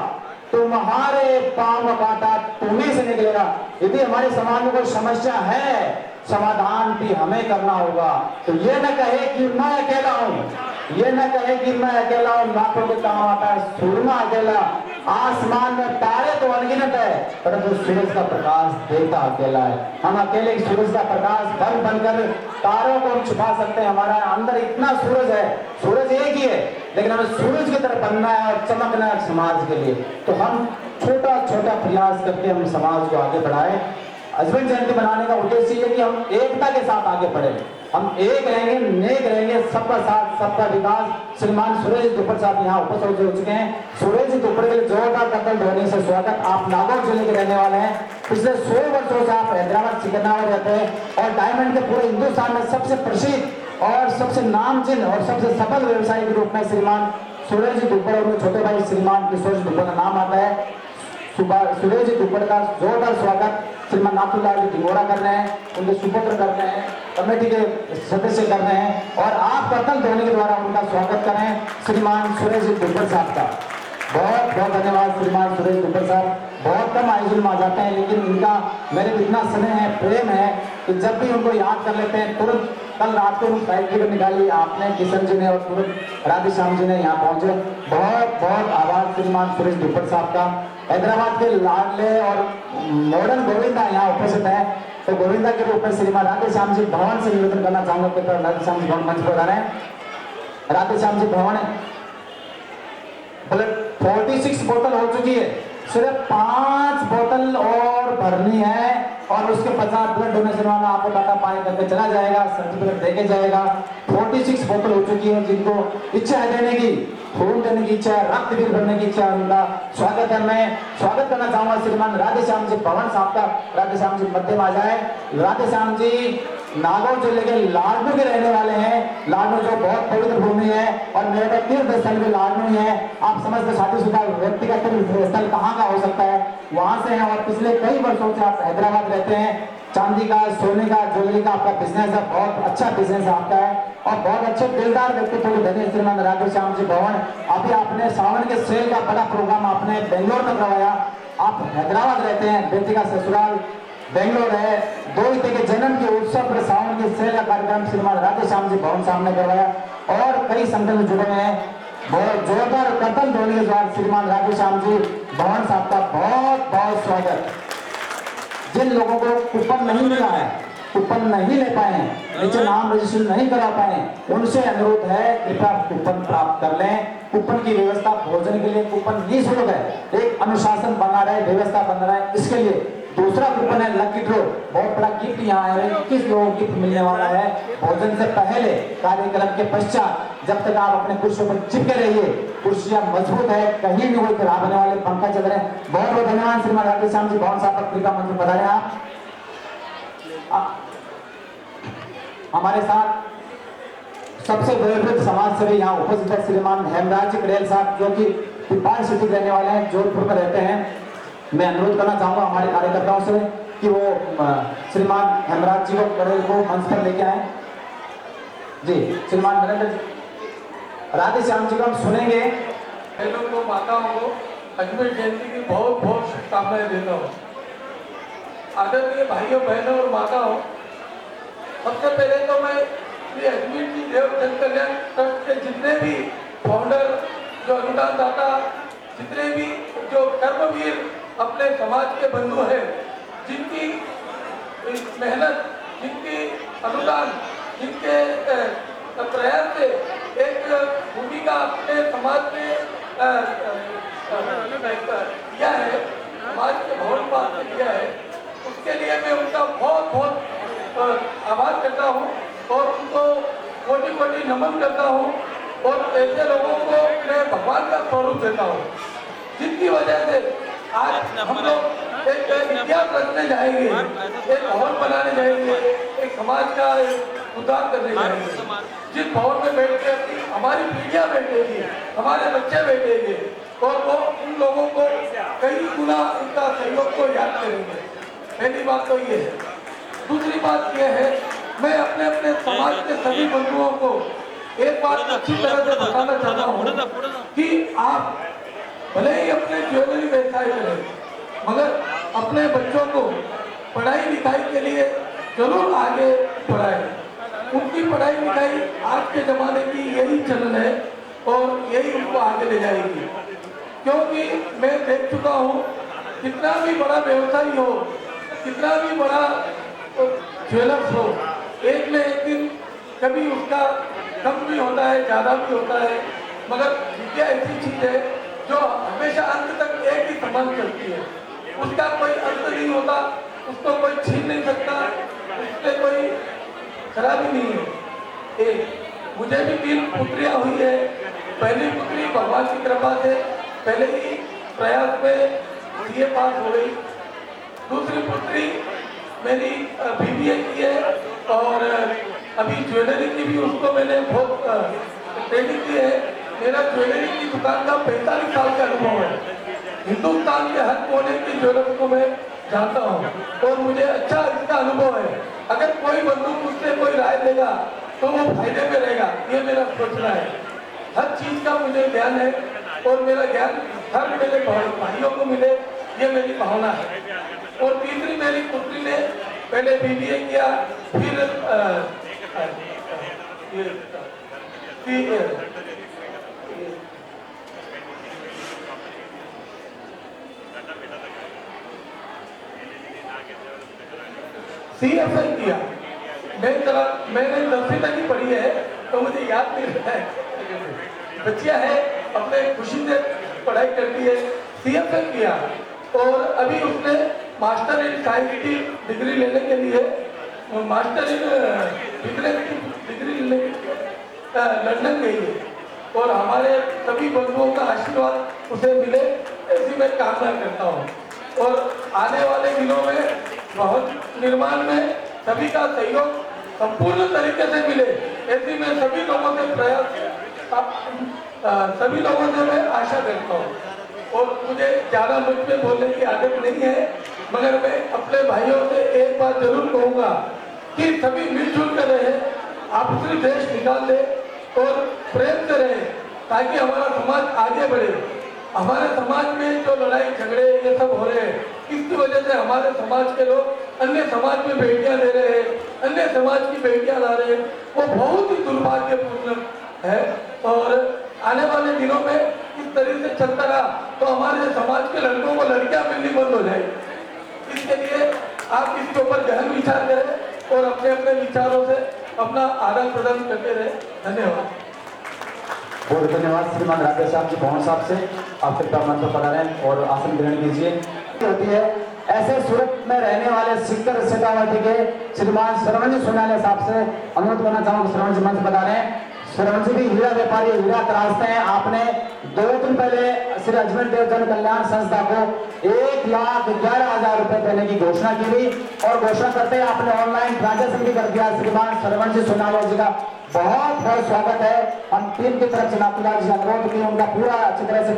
तुम्हारे पांव में कांटा तुम्ही से निकलेगा। यदि हमारे समाज में कोई समस्या है, समाधान भी हमें करना होगा। तो ये न कहे कि मैं अकेला हूँ, ये न कहे कि मैं अकेला हूँ, लाखों के काम आता है सूरमा अकेला। आसमान में तारे तो अनगिनत है, परंतु सूरज का प्रकाश देता अकेला है। हम अकेले सूरज का प्रकाश बनकर तारों को हम छुपा सकते हैं। हमारा अंदर इतना सूरज है, सूरज एक ही है, लेकिन हमें सूरज की तरफ बनना है और चमकना है समाज के लिए। तो हम छोटा छोटा प्रयास करके हम समाज को आगे बढ़ाएं। अजमेर जयंती मनाने का उद्देश्य ये कि हम एकता के साथ आगे बढ़ें, हम एक रहेंगे, नेक रहेंगे, सबका साथ सबका विकास। श्रीमान सुरेश दुप्पड़ साहब यहाँ उपस्थित हो चुके हैं। सुरेश जी दुप्पड़ के लिए जोरदार कदम ध्वनि से स्वागत। आप नागौर जिले के रहने वाले हैं, पिछले 100 वर्षों से आप हैदराबाद चिकना में रहते हैं और डायमंड के पूरे हिंदुस्तान में सबसे प्रसिद्ध और सबसे नामचीन और सबसे सफल व्यवसायी के रूप में श्रीमान सुरेश जी दुप्पड़ और छोटे भाई श्रीमान किशोर जी दुप्पड़ का नाम आता है। सुरेश जी दुप्पड़ का जोरदार स्वागत श्रीमान नाथुलाल जी ढिंगोरा कर रहे हैं, उनके सुपुत्र कर रहे हैं, कमेटी के सदस्य कर रहे हैं और आप कतल ध्वनि के द्वारा उनका स्वागत करें श्रीमान सुरेश जी दुप्पड़ साहब का। बहुत बहुत धन्यवाद श्रीमान सुरेश दुप्पड़ साहब। बहुत कम आयोजन में आ जाते हैं, लेकिन इनका मेरे इतना स्नेह है, प्रेम है कि जब भी उनको याद कर लेते हैं तुरंत। कल रात को फ्लाइट निकाली आपने, किशन जी ने, और तुरंत राधे श्याम जी ने यहाँ पहुंचे। बहुत बहुत आभार। श्रीमान सुरेश दुप्पड़ साहब का, हैदराबाद के लाडले और मॉडर्न गोविंदा यहाँ उपस्थित है। तो गोविंदा के रूप में श्रीमान राधे श्याम जी भवन से निवेदन करना चाहूंगा कि राधे श्याम जी भवन मंच पर आ रहे हैं। राधे श्याम जी भवन ब्लड 46 बोतल हो चुकी है, सिर्फ 5 बोतल और भरनी है और उसके 50 ब्लड डोनेशन वाला आपको टाटा पानी करके चला जाएगा, सर्टिफिकेट देके जाएगा। 46 बोतल हो चुकी है। जिनको इच्छा है देने की, खून देने की इच्छा है, रक्त भी भरने की इच्छा है, उनका स्वागत है। मैं स्वागत करना चाहूंगा श्रीमान राधे श्याम जी भवन साहब का। राधे श्याम जी मध्य में आ जाए। राधे श्याम जी नागौर जिले के लाडनू के रहने वाले हैं। लाडनू जो बहुत पवित्र भूमि है और मेरे तीर्थ स्थल भी लाडनू ही है। आप समझते शादीशुदा व्यक्ति का तीर्थ स्थल कहाँ का हो सकता है, वहां से हैं। और पिछले कई वर्षों से आप हैदराबाद रहते हैं। चांदी का, सोने का, ज्वेलरी का आपका बिजनेस है, बहुत अच्छा बिजनेस है आपका है और बहुत अच्छे दिलदार व्यक्तित्व के धनी श्रीमान राधे श्याम जी भवन। अभी आपने सावन के सेल का बड़ा प्रोग्राम आपने बेंगलोर में करवाया। आप हैदराबाद रहते हैं, बेटी का ससुराल बेंगलोर है। 2 के जन्म के उत्सव पर सावन के सेल का कार्यक्रम श्रीमान राधे श्याम जी भवन साहब ने करवाया और कई संगठन जुड़े हुए हैं। बहुत जोरदार कतल ध्वनि के द्वारा श्रीमान राधे श्याम जी भवन साहब का बहुत बहुत स्वागत। जिन लोगों को कूपन नहीं मिला है, कूपन नहीं ले पाए हैं, नीचे नाम रजिस्ट्रेशन नहीं करा पाए, उनसे अनुरोध है कृपया कूपन प्राप्त कर लें। कूपन की व्यवस्था भोजन के लिए कूपन निःशुल्क है। एक अनुशासन बना रहे, व्यवस्था बन रहा है, इसके लिए। दूसरा कूपन है लकी ड्रॉ, बहुत बड़ा गिफ्ट यहाँ है। 21 लोगों को गिफ्ट मिलने वाला है भोजन से पहले, कार्यक्रम के पश्चात। जब तक आप अपने कुर्सियों पर चिपके रहिए, कुर्सियां मजबूत है, कहीं भी कोई खराब होने वाले पंखा चल रहे हैं। बहुत बहुत धन्यवाद श्रीमान राधे श्याम जी भवन साहब, कृपा मंत्र बता रहे हैं आप। हमारे साथ सबसे वयोवृद्ध समाज सेवी यहाँ उपस्थित है श्रीमान हेमराज जी कड़ेल साहब, जो कि पिपाड़ सिटी रहने वाले हैं, जोधपुर में रहते हैं। मैं अनुरोध करना चाहूंगा हमारे कार्यकर्ताओं से कि वो श्रीमान हेमराज जी को कड़ेल को मंच पर लेके आए। जी श्रीमान नरेंद्र राधे श्याम जी को हम सुनेंगे। बहनों को, माताओं को अजमेर जयंती की बहुत बहुत शुभकामनाएं देता हूँ। आदरणीय भाइयों, बहनों और माताओं, सबसे पहले तो मैं श्री अजमेर जी देव जन कल्याण ट्रस्ट के जितने भी फाउंडर, जो अनुदान दाता, जितने भी जो कर्मवीर अपने समाज के बंधु हैं, जिनकी मेहनत, जिनकी अनुदान, जिनके प्रयास से एक भूमिका अपने समाज में किया है, समाज के भवन पास किया है, उसके लिए मैं उनका बहुत बहुत आभार करता हूँ और उनको कोटि कोटि नमन करता हूँ। और ऐसे लोगों को मैं भगवान का स्वरूप देता हूँ, जिनकी वजह से आज हम लोग एक इतिहास रचने जाएंगे, एक भवन बनाने जाएंगे, एक समाज का उद्धार करने जाएंगे। जिस भवन में बैठ के हमारी पीढ़ियां बैठेगी, हमारे बच्चे बैठेंगे और वो उन लोगों को कई गुना उनका सहयोग को याद करेंगे। पहली बात तो ये है। दूसरी बात ये है, मैं अपने अपने समाज के सभी बंधुओं को एक बात अच्छी तरह से बताना चाहता हूँ कि आप भले ही अपने ज्वेलरी व्यवसाय करें, मगर अपने बच्चों को पढ़ाई लिखाई के लिए जरूर आगे बढ़ाएं। उनकी पढ़ाई लिखाई आज के ज़माने की यही चलन है और यही उनको आगे ले जाएगी। क्योंकि मैं देख चुका हूँ, कितना भी बड़ा व्यवसायी हो, कितना भी बड़ा ज्वेलर्स हो, एक न एक दिन कभी उसका कम भी होता है, ज़्यादा भी होता है। मगर विद्या ऐसी चीज़ है जो हमेशा अंत तक एक ही समान चलती है, उसका कोई अंत नहीं होता, उसको कोई छीन नहीं सकता, उससे कोई खराबी नहीं है। एक मुझे भी 3 पुत्रियां हुई है। पहली पुत्री भगवान की कृपा से पहले ही प्रयास में CA पास हो गई। दूसरी पुत्री मेरी BBA की है और अभी ज्वेलरी की भी उसको मैंने बहुत ट्रेनिंग दी है। मेरा ज्वेलरी की दुकान का 45 साल का अनुभव है। हिंदुस्तान के हर कोने की ज्वेलरी को मैं जानता हूँ और मुझे अच्छा इसका अनुभव है। अगर कोई बंधु मुझसे कोई राय देगा तो वो फायदे में रहेगा, ये मेरा सोचना है। हर चीज का मुझे ज्ञान है और मेरा ज्ञान हर मेरे भाइयों को मिले, ये मेरी भावना है। और तीसरी मेरी पुत्री ने पहले BBA किया, फिर CFL किया। मैंने 10वीं तक ही पढ़ी है तो मुझे याद नहीं रहता है। बच्चियां है अपने खुशी से पढ़ाई करती है। CFL किया और अभी उसने मास्टर इन साइंस की डिग्री लेने के लिए मास्टर इन बिजनेस की डिग्री लेने के लिए लंदन गई है और हमारे सभी बंधुओं का आशीर्वाद उसे मिले ऐसी मैं कामना करता हूँ। और आने वाले दिनों में बहुत निर्माण में सभी का सहयोग संपूर्ण तरीके से मिले ऐसी मैं सभी लोगों से सभी लोगों से मैं आशा करता हूँ। और मुझे ज़्यादा मुझ पे बोलने की आदत नहीं है, मगर मैं अपने भाइयों से एक बात जरूर कहूँगा कि सभी मिलजुल कर रहे, आपसी देश निकाल दे और प्रेम से रहे ताकि हमारा समाज आगे बढ़े। हमारे समाज में जो लड़ाई झगड़े ये सब हो रहे हैं, इसकी वजह से हमारे समाज के लोग अन्य समाज में बेटियां दे रहे हैं, अन्य समाज की बेटियां ला रहे हैं, वो बहुत ही दुर्भाग्यपूर्ण है। और आने वाले दिनों में इस तरीके से चलता रहा तो हमारे समाज के लड़कों को लड़कियां मिलनी बंद हो जाएगी। इसके लिए आप इसके ऊपर गहन विचार करें और अपने अपने विचारों से अपना आदान प्रदान करते रहे। धन्यवाद। बहुत धन्यवाद श्रीमान राधेश्याम जी भवन साहब से। आप कृपया मंच पर पधारें और आसन ग्रहण कीजिए। होती है ऐसे सूरत में रहने वाले सिक्कर शेखावटी के श्रीमान श्रवण जी सोनाले साहब से अनुरोध करना चाहूँगा, श्रवण जी मंच पधारें। श्रवण जी भी हीरा व्यापारी, हीरा तराशते हैं। आपने 2 दिन पहले श्री अजमेर देव जन कल्याण संस्था को 1,11,000 रुपए देने की घोषणा की थी और घोषणा करते हैं आपने ऑनलाइन ट्रांजेक्शन भी कर दिया। श्रीमान श्रवण जी सोनाले जी का बहुत बहुत स्वागत है। हम टीम की तरफ से नाथूलाल जी अनुरोध की उनका पूरी तरह से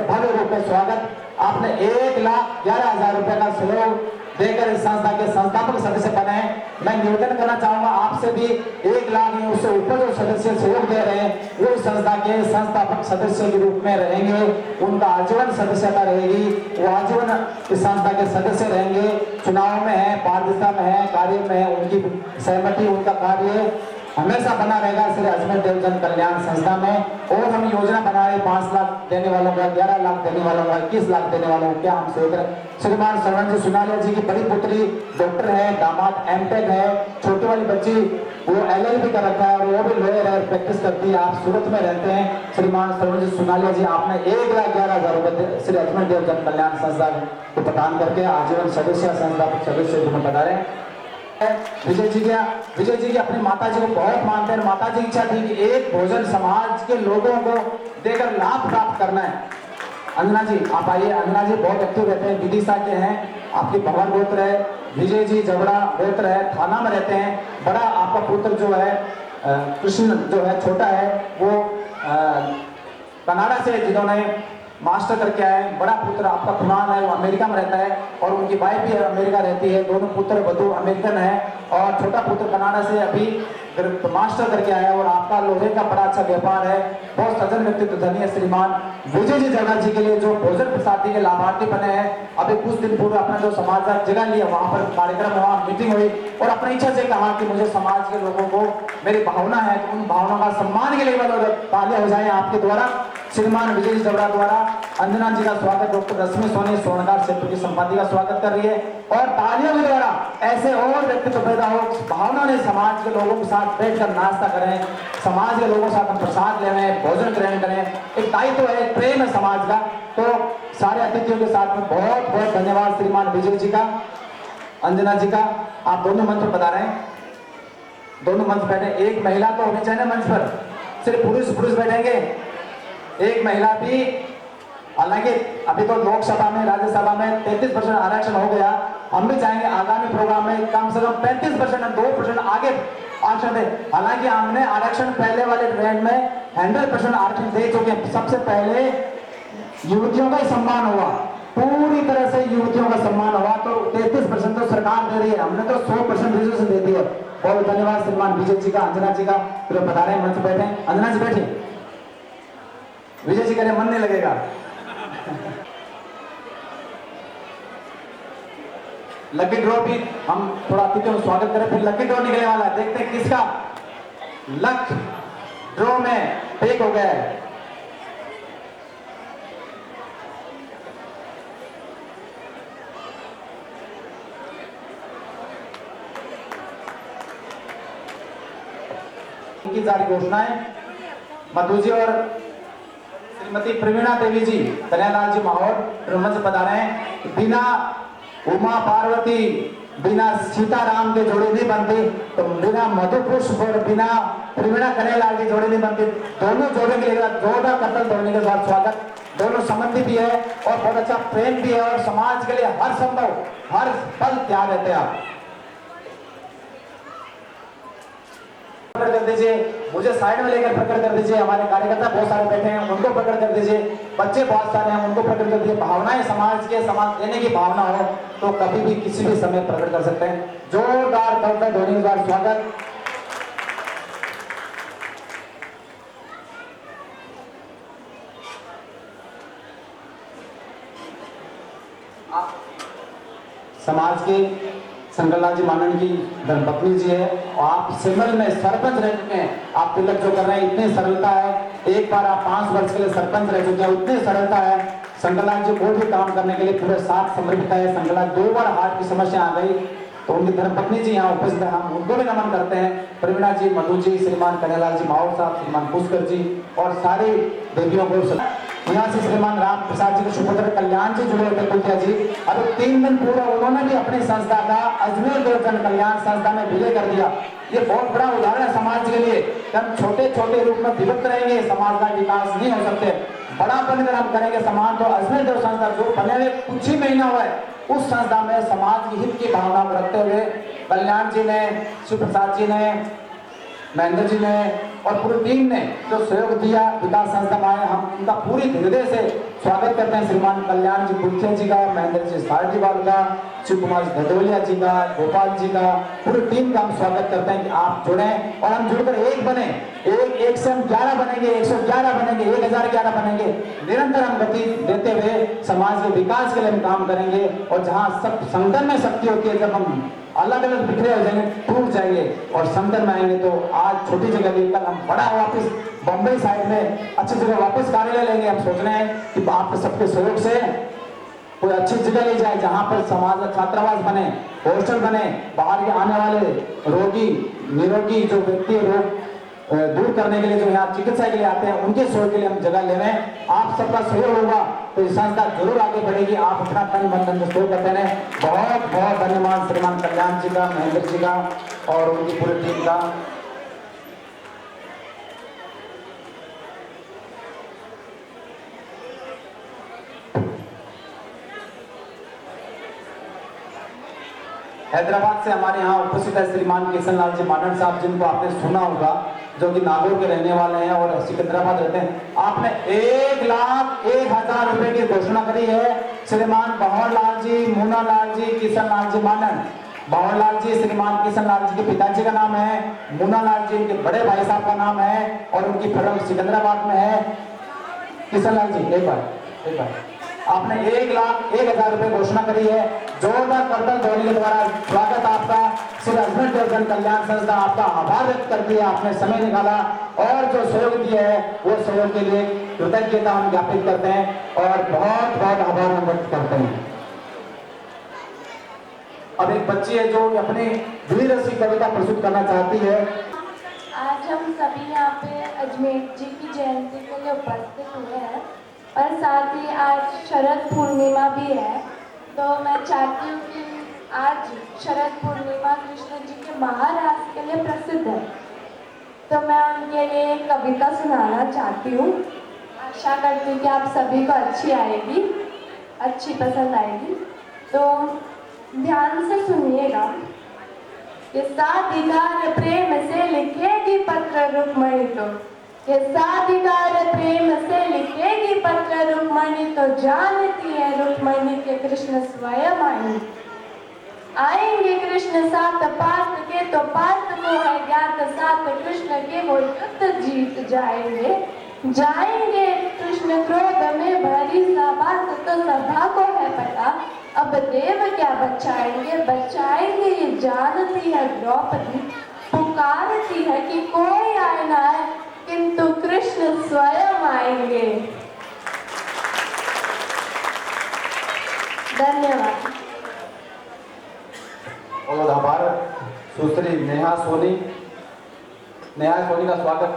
भव्य रूप में स्वागत। आपने 1,11,000 रुपए का सहयोग देकर इस संस्था के संस्थापक सदस्य बने। मैं निवेदन करना चाहूंगा आपसे भी 1 लाख उससे ऊपर जो सदस्य सहयोग दे रहे हैं वो संस्था के संस्थापक सदस्य के रूप में रहेंगे, उनका आजीवन सदस्यता रहेगी, वो आजीवन इस संस्था के सदस्य रहेंगे। चुनाव में है, पारदर्शिता में है, कार्य में है, उनकी सहमति, उनका कार्य हमेशा बना रहेगा श्री अजमेर देव जन कल्याण संस्था में। और हम योजना बना रहे 5 लाख देने वालों का, 11 लाख देने वालों का, 21 लाख देने वालों को क्या हम सोच रहे। श्रीमान श्रवण जी सोनालिया जी की बड़ी पुत्री डॉक्टर है, दामाद M.Tech है, छोटी वाली बच्ची वो LLB कर रखा है और वो भी लॉयर है, प्रैक्टिस करती है। आप सूरत में रहते हैं। श्रीमान श्रवण जी सोनालिया जी आपने 1,11,000 रुपए श्री अजमेर देव जन कल्याण संस्था को प्रदान करके आजीवन सदस्य संस्था सदस्य में बता रहे हैं। विजय जी की अपनी माता जी को बहुत मानते हैं। माता जी की इच्छा थी कि एक भोजन समाज के लोगों को देकर लाभ प्राप्त करना है। अंजना जी आप आइए। अंजना जी बहुत एक्टिव रहते हैं, विदिशा के हैं, आपकी भवन गोत्र है। विजय जी जबड़ा गोत्र है, थाना में रहते हैं। बड़ा आपका पुत्र जो है कृष्ण जो है छोटा है वो कनाडा से जिन्होंने मास्टर करके आए। बड़ा पुत्र आपका कुणाल है, वो अमेरिका में रहता है और उनकी वाइफ भी अमेरिका रहती है। दोनों पुत्र वधु अमेरिकन है और छोटा पुत्र कनाडा से अभी मास्टर करके आया। और आपका लोहे का बड़ा अच्छा व्यापार है, बहुत सज्जन व्यक्तित्व धनी है। श्रीमान विजय जी जगह जी के लिए जो भोजन प्रसादी के लाभार्थी बने हैं, अभी कुछ दिन पूर्व अपना जो समाज जगह लिया वहाँ पर कार्यक्रम हुआ, मीटिंग हुई और अपनी इच्छा से कहा कि मुझे समाज के लोगों को मेरी भावना है तो उन भावनाओं का सम्मान के लिए तालियां हो जाए आपके द्वारा। श्रीमान विजय जी जबड़ा द्वारा अंजना जी का स्वागत, डॉक्टर रश्मि सोनी स्वर्णकार क्षेत्र की संपादिका स्वागत कर रही है और तालियों के द्वारा ऐसे और व्यक्तित्व पैदा हो भावना ने समाज के लोगों के साथ बैठकर नाश्ता करें, समाज के लोगों के साथ हम प्रसाद लें, भोजन ग्रहण करें। एक दायित्व है, एक प्रेम है समाज का। तो सारे अतिथियों के साथ में बहुत बहुत धन्यवाद श्रीमान विजय जी का, अंजना जी का। आप दोनों मंच पर बता रहे हैं, दोनों मंच बैठे। एक महिला तो होनी चाहिए मंच पर, सिर्फ पुरुष बैठेंगे, एक महिला भी। हालांकि अभी तो लोकसभा में राज्यसभा में 33% आरक्षण हो गया, हम भी चाहेंगे आगामी प्रोग्राम में कम से कम 35% 2% आगे आरक्षण दे। हालांकि हमने आरक्षण पहले वाले ट्रेंड में 100% आरक्षण दे चुके हैं। सबसे पहले युवतियों का सम्मान हुआ, पूरी तरह से युवतियों का सम्मान हुआ। तो 33% तो सरकार दे रही है, हमने तो 100% रिजर्वेशन दे दी है। बहुत धन्यवाद श्रीमान विजय जी का, अंजना जी का। फिर बता रहे हैं मंच बैठे, अंजना जी बैठे, विजय जी करे मन नहीं लगेगा। लकी ड्रॉ भी हम थोड़ा अतिथियों का स्वागत करें, फिर लकी ड्रॉ निकलने वाला है। देखते हैं किसका लक ड्रॉ में पैक हो गया है। 21 जारी घोषणाएं मधु जी और श्रीमती प्रवीणा देवी जी कन्हैयालाल जी माहौर मंच पधारे हैं। बिना उमा पार्वती बिना सीताराम के जोड़ी नहीं बनती, तो बिना मधु पुष्प और बिना प्रवीणा कन्हैयालाल की जोड़ी नहीं बनती। दोनों जोड़े के लिए जोरदार करतल ध्वनि के साथ स्वागत। दोनों संबंधी भी है और बहुत अच्छा प्रेम भी है और समाज के लिए हर संभव हर पल त्याग रहते हैं। आप प्रकट कर दीजिए, मुझे साइड में लेकर प्रकट कर दीजिए। हमारे कार्यकर्ता बहुत सारे बैठे हैं, उनको प्रकट कर दीजिए। बच्चे बहुत सारे हैं, उनको प्रकट कर दीजिए। भावनाएं समाज के समाज देने की भावना हो तो कभी भी किसी भी समय प्रकट कर सकते हैं। जोरदार करतल ध्वनि के साथ स्वागत। समाज के शंकरलाल जी मानन की धर्मपत्नी जी है और आप सिमल में सरपंच रह चुके हैं। आप तिलक जो कर रहे हैं इतनी सरलता है, एक बार आप 5 वर्ष के लिए सरपंच रह चुके हैं, उतनी सरलता है। शंकरलाल जी कोई भी काम करने के लिए पूरे साथ समर्पित है। शंकरलाल 2 बार हार्ट की समस्या आ गई तो उनकी धर्मपत्नी जी यहाँ उपस्थित है, हम उनको भी नमन करते हैं। प्रवीणा जी, मधु जी, श्रीमान कन्हैयालाल जी माहौर साहब, श्रीमान पुष्कर जी और सारी देवियों को। यहाँ से श्रीमान राम प्रसाद जी के सुपुत्र कल्याण जी जुड़े होते कुटिया जी। अभी 3 दिन पूर्व उन्होंने भी अपनी संस्था का अजमेर देवजन कल्याण संस्था में विलय कर दिया। ये बहुत बड़ा उदाहरण है समाज के लिए। हम छोटे छोटे रूप में विभक्त रहेंगे, समाज का विकास नहीं हो सकते। बड़ा बनकर हम करेंगे समाज। तो अजमेर देव संस्था जो बने हुए कुछ ही महीना हुआ है, उस संस्था में समाज की हित की भावना को रखते हुए कल्याण जी ने, शिव प्रसाद जी ने, महेंद्र जी ने और पूरी टीम ने जो सहयोग दिया विकास संस्था में आए, हम उनका पूरी हृदय से स्वागत करते हैं। श्रीमान कल्याण जी कुलचे जी का, महेंद्र जी सारडीवाल का, शिव कुमार धदोलिया जी का, गोपाल जी का, पूरी टीम का हम स्वागत करते हैं कि आप जुड़े और हम जुड़कर एक बने। एक से हम 11 बनेंगे, 111 बनेंगे, 1011 बनेंगे। निरंतर हम गति देते हुए समाज के विकास के लिए हम काम करेंगे। और जहाँ सब संगठन में शक्ति होती है, जब हम अलग अलग बिखरे हो जाएंगे, टूट जाएंगे और संगठन में आएंगे, तो आज छोटी जगह लेकर हम बड़ा वापस बम्बई साइड में अच्छी जगह वापस कार्यालय लेंगे। हम सोच रहे हैं कि आप सबके सहयोग से कोई अच्छी जगह ले जाए जहां पर समाज का छात्रावास बने, हॉस्टल बने, बाहर के आने वाले रोगी निरोगी जो व्यक्ति रोग दूर करने के लिए जो यहाँ चिकित्सा के लिए आते हैं, उनके सहयोग के लिए हम जगह ले रहे हैं। आप सबका सहयोग होगा तो ये संस्था जरूर आगे बढ़ेगी। आप अपना तन मन धन सहयोग करते हैं। बहुत बहुत धन्यवाद श्रीमान कल्याण जी का, महेंद्र जी का और उनकी पूरी टीम का। हैदराबाद से हमारे यहाँ उपस्थित है श्रीमान किशनलाल जी मानन साहब, जिनको आपने सुना होगा, जो कि नागौर के रहने वाले हैं और सिकंदराबाद रहते हैं। आपने 1,01,000 रुपए की घोषणा करी है। श्रीमान बहनलाल जी, मुन्नालाल जी, किशनलाल जी मानन। बहनलाल जी श्रीमान किशनलाल जी के पिताजी का नाम है, मुन्नालाल जी उनके बड़े भाई साहब का नाम है और उनकी फर्म सिकंदराबाद में है। किशनलाल जी एक बार आपने 1,01,000 रुपए घोषणा करी है। जोरदार करतल ध्वनि के द्वारा स्वागत आपका। श्री अजमेर देवजन कल्याण संस्था आपका आभार व्यक्त करती है, आपने समय निकाला और जो सहयोग दिया है वो सहयोग के लिए कृतज्ञता हम ज्ञापित करते हैं और बहुत बहुत आभार हम व्यक्त करते हैं। अब एक बच्ची है जो अपनी वीर रसी कविता प्रस्तुत करना चाहती है। आज हम सभी यहाँ पे अजमेर जी की जयंती के लिए उपस्थित हुए हैं और साथ ही आज शरद पूर्णिमा भी है। तो मैं चाहती हूँ कि आज शरद पूर्णिमा कृष्ण जी के महाराज के लिए प्रसिद्ध है, तो मैं उनके लिए एक कविता सुनाना चाहती हूँ। आशा करती हूँ कि आप सभी को अच्छी आएगी, अच्छी पसंद आएगी, तो ध्यान से सुनिएगा। ये साधिकार प्रेम से लिखेगी पत्र रुक्मणी, तो ये साधिकार प्रेम से लिखेगी पत्र रुक्मणी, तो जानती है रुक्मणी के कृष्ण स्वयं आएंगे कृष्ण साथ पार्थ के, तो पार्थ को है ज्ञात साथ कृष्ण के वो युद्ध जीत जाएंगे। जाएंगे कृष्ण क्रोध में भरी सभा, तो सभा को है पता अब देव क्या बचाएंगे। बचाएंगे ये जानती है द्रौपदी, पुकारती है कि कोई आए ना आए, किंतु कृष्ण स्वयं आएंगे। धन्यवाद। और आभार सुश्री नेहा सोनी। न्याय सोनी का स्वागत।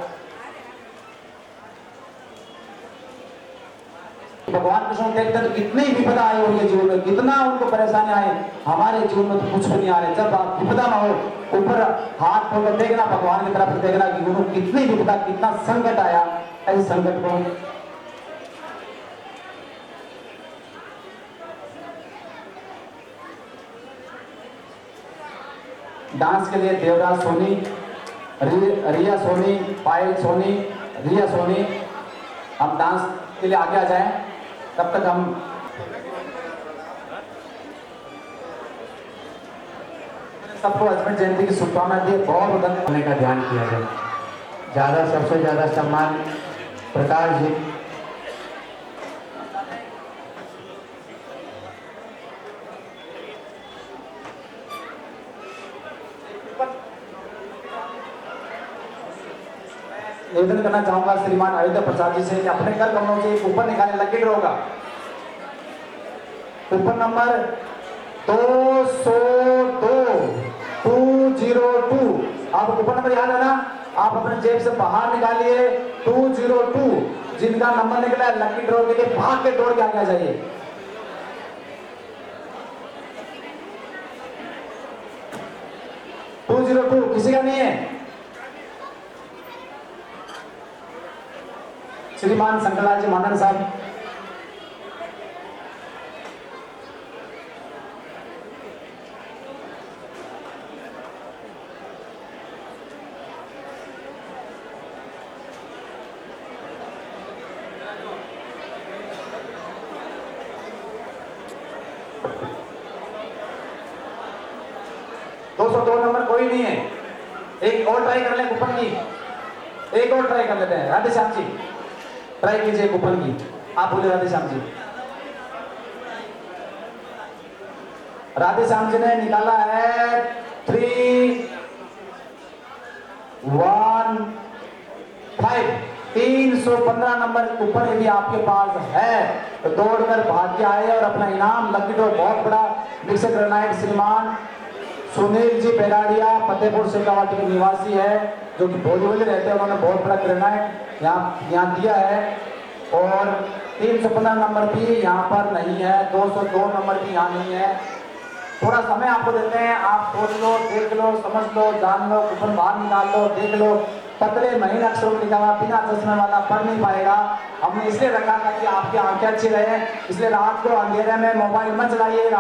भगवान कृष्ण देखते हैं तो कितनी विपदा आई उनके जीवन में, कितना उनको परेशानी आए, हमारे जीवन में तो कुछ भी नहीं आ रहे। जब आप विपदा में हो ऊपर हाथ खोलकर देखना, भगवान की तरफ देखना कि उनको कितनी विपदा, कितना संकट आया। ऐसे संकट को डांस के लिए देवराज सोनी, रिया सोनी, पायल सोनी, रिया सोनी, हम डांस के लिए आगे आ जाएं। तब तक हम सबको अजमेर जयंती की शुभकामनाएं दी। बहुत करने का ध्यान किया जाए। ज़्यादा सबसे ज़्यादा सम्मान प्रकाश जी। निवेदन करना चाहूंगा श्रीमान अयोध्या प्रसाद जी से कि अपने कर कमरों से कूपन निकालने लकी ड्रॉ का कूपन नंबर 202 आप कूपन नंबर याद है ना, आप अपने जेब से बाहर निकालिए 202। जिनका नंबर निकला है लकी ड्रॉ के लिए भाग के दौड़ के आगे आ जाइए। किसी का नहीं है। श्रीमान शंकरलाल जी मानन साहब, दो नंबर कोई नहीं है। एक और ट्राई कर ले कूपन की, एक और ट्राई कर लेते हैं। राधे श्याम जी ट्राई कीजिए कूपन की। आप बोले राधे श्याम जी। राधे श्याम जी ने निकाला है 315 315 नंबर कूपन यदि आपके पास है तो दौड़कर भाग के आए और अपना इनाम लकी ड्रॉ बहुत बड़ा मिक्सर ग्रेनाइट श्रीमान सुनील जी पेराडिया फतेहपुर शेखावाटी के निवासी है, जो कि भोजपुरी रहते हैं। उन्होंने बहुत बड़ा ग्रेनाइट यहाँ दिया है। और 315 नंबर भी यहाँ पर नहीं है, 202 नंबर भी यहाँ नहीं है। थोड़ा समय आपको देते हैं, आप सोच लो, देख लो, समझ लो, जान लो, कूपन बाहर निकाल लो, देख लो। पतले महीन अक्षरों में लिखा हुआ बिना चश्मे वाला पढ़ नहीं पाएगा। हमने इसलिए रखा था कि आपकी आंखें अच्छी रहे, इसलिए रात को अंधेरे में मोबाइल मत चलाइए।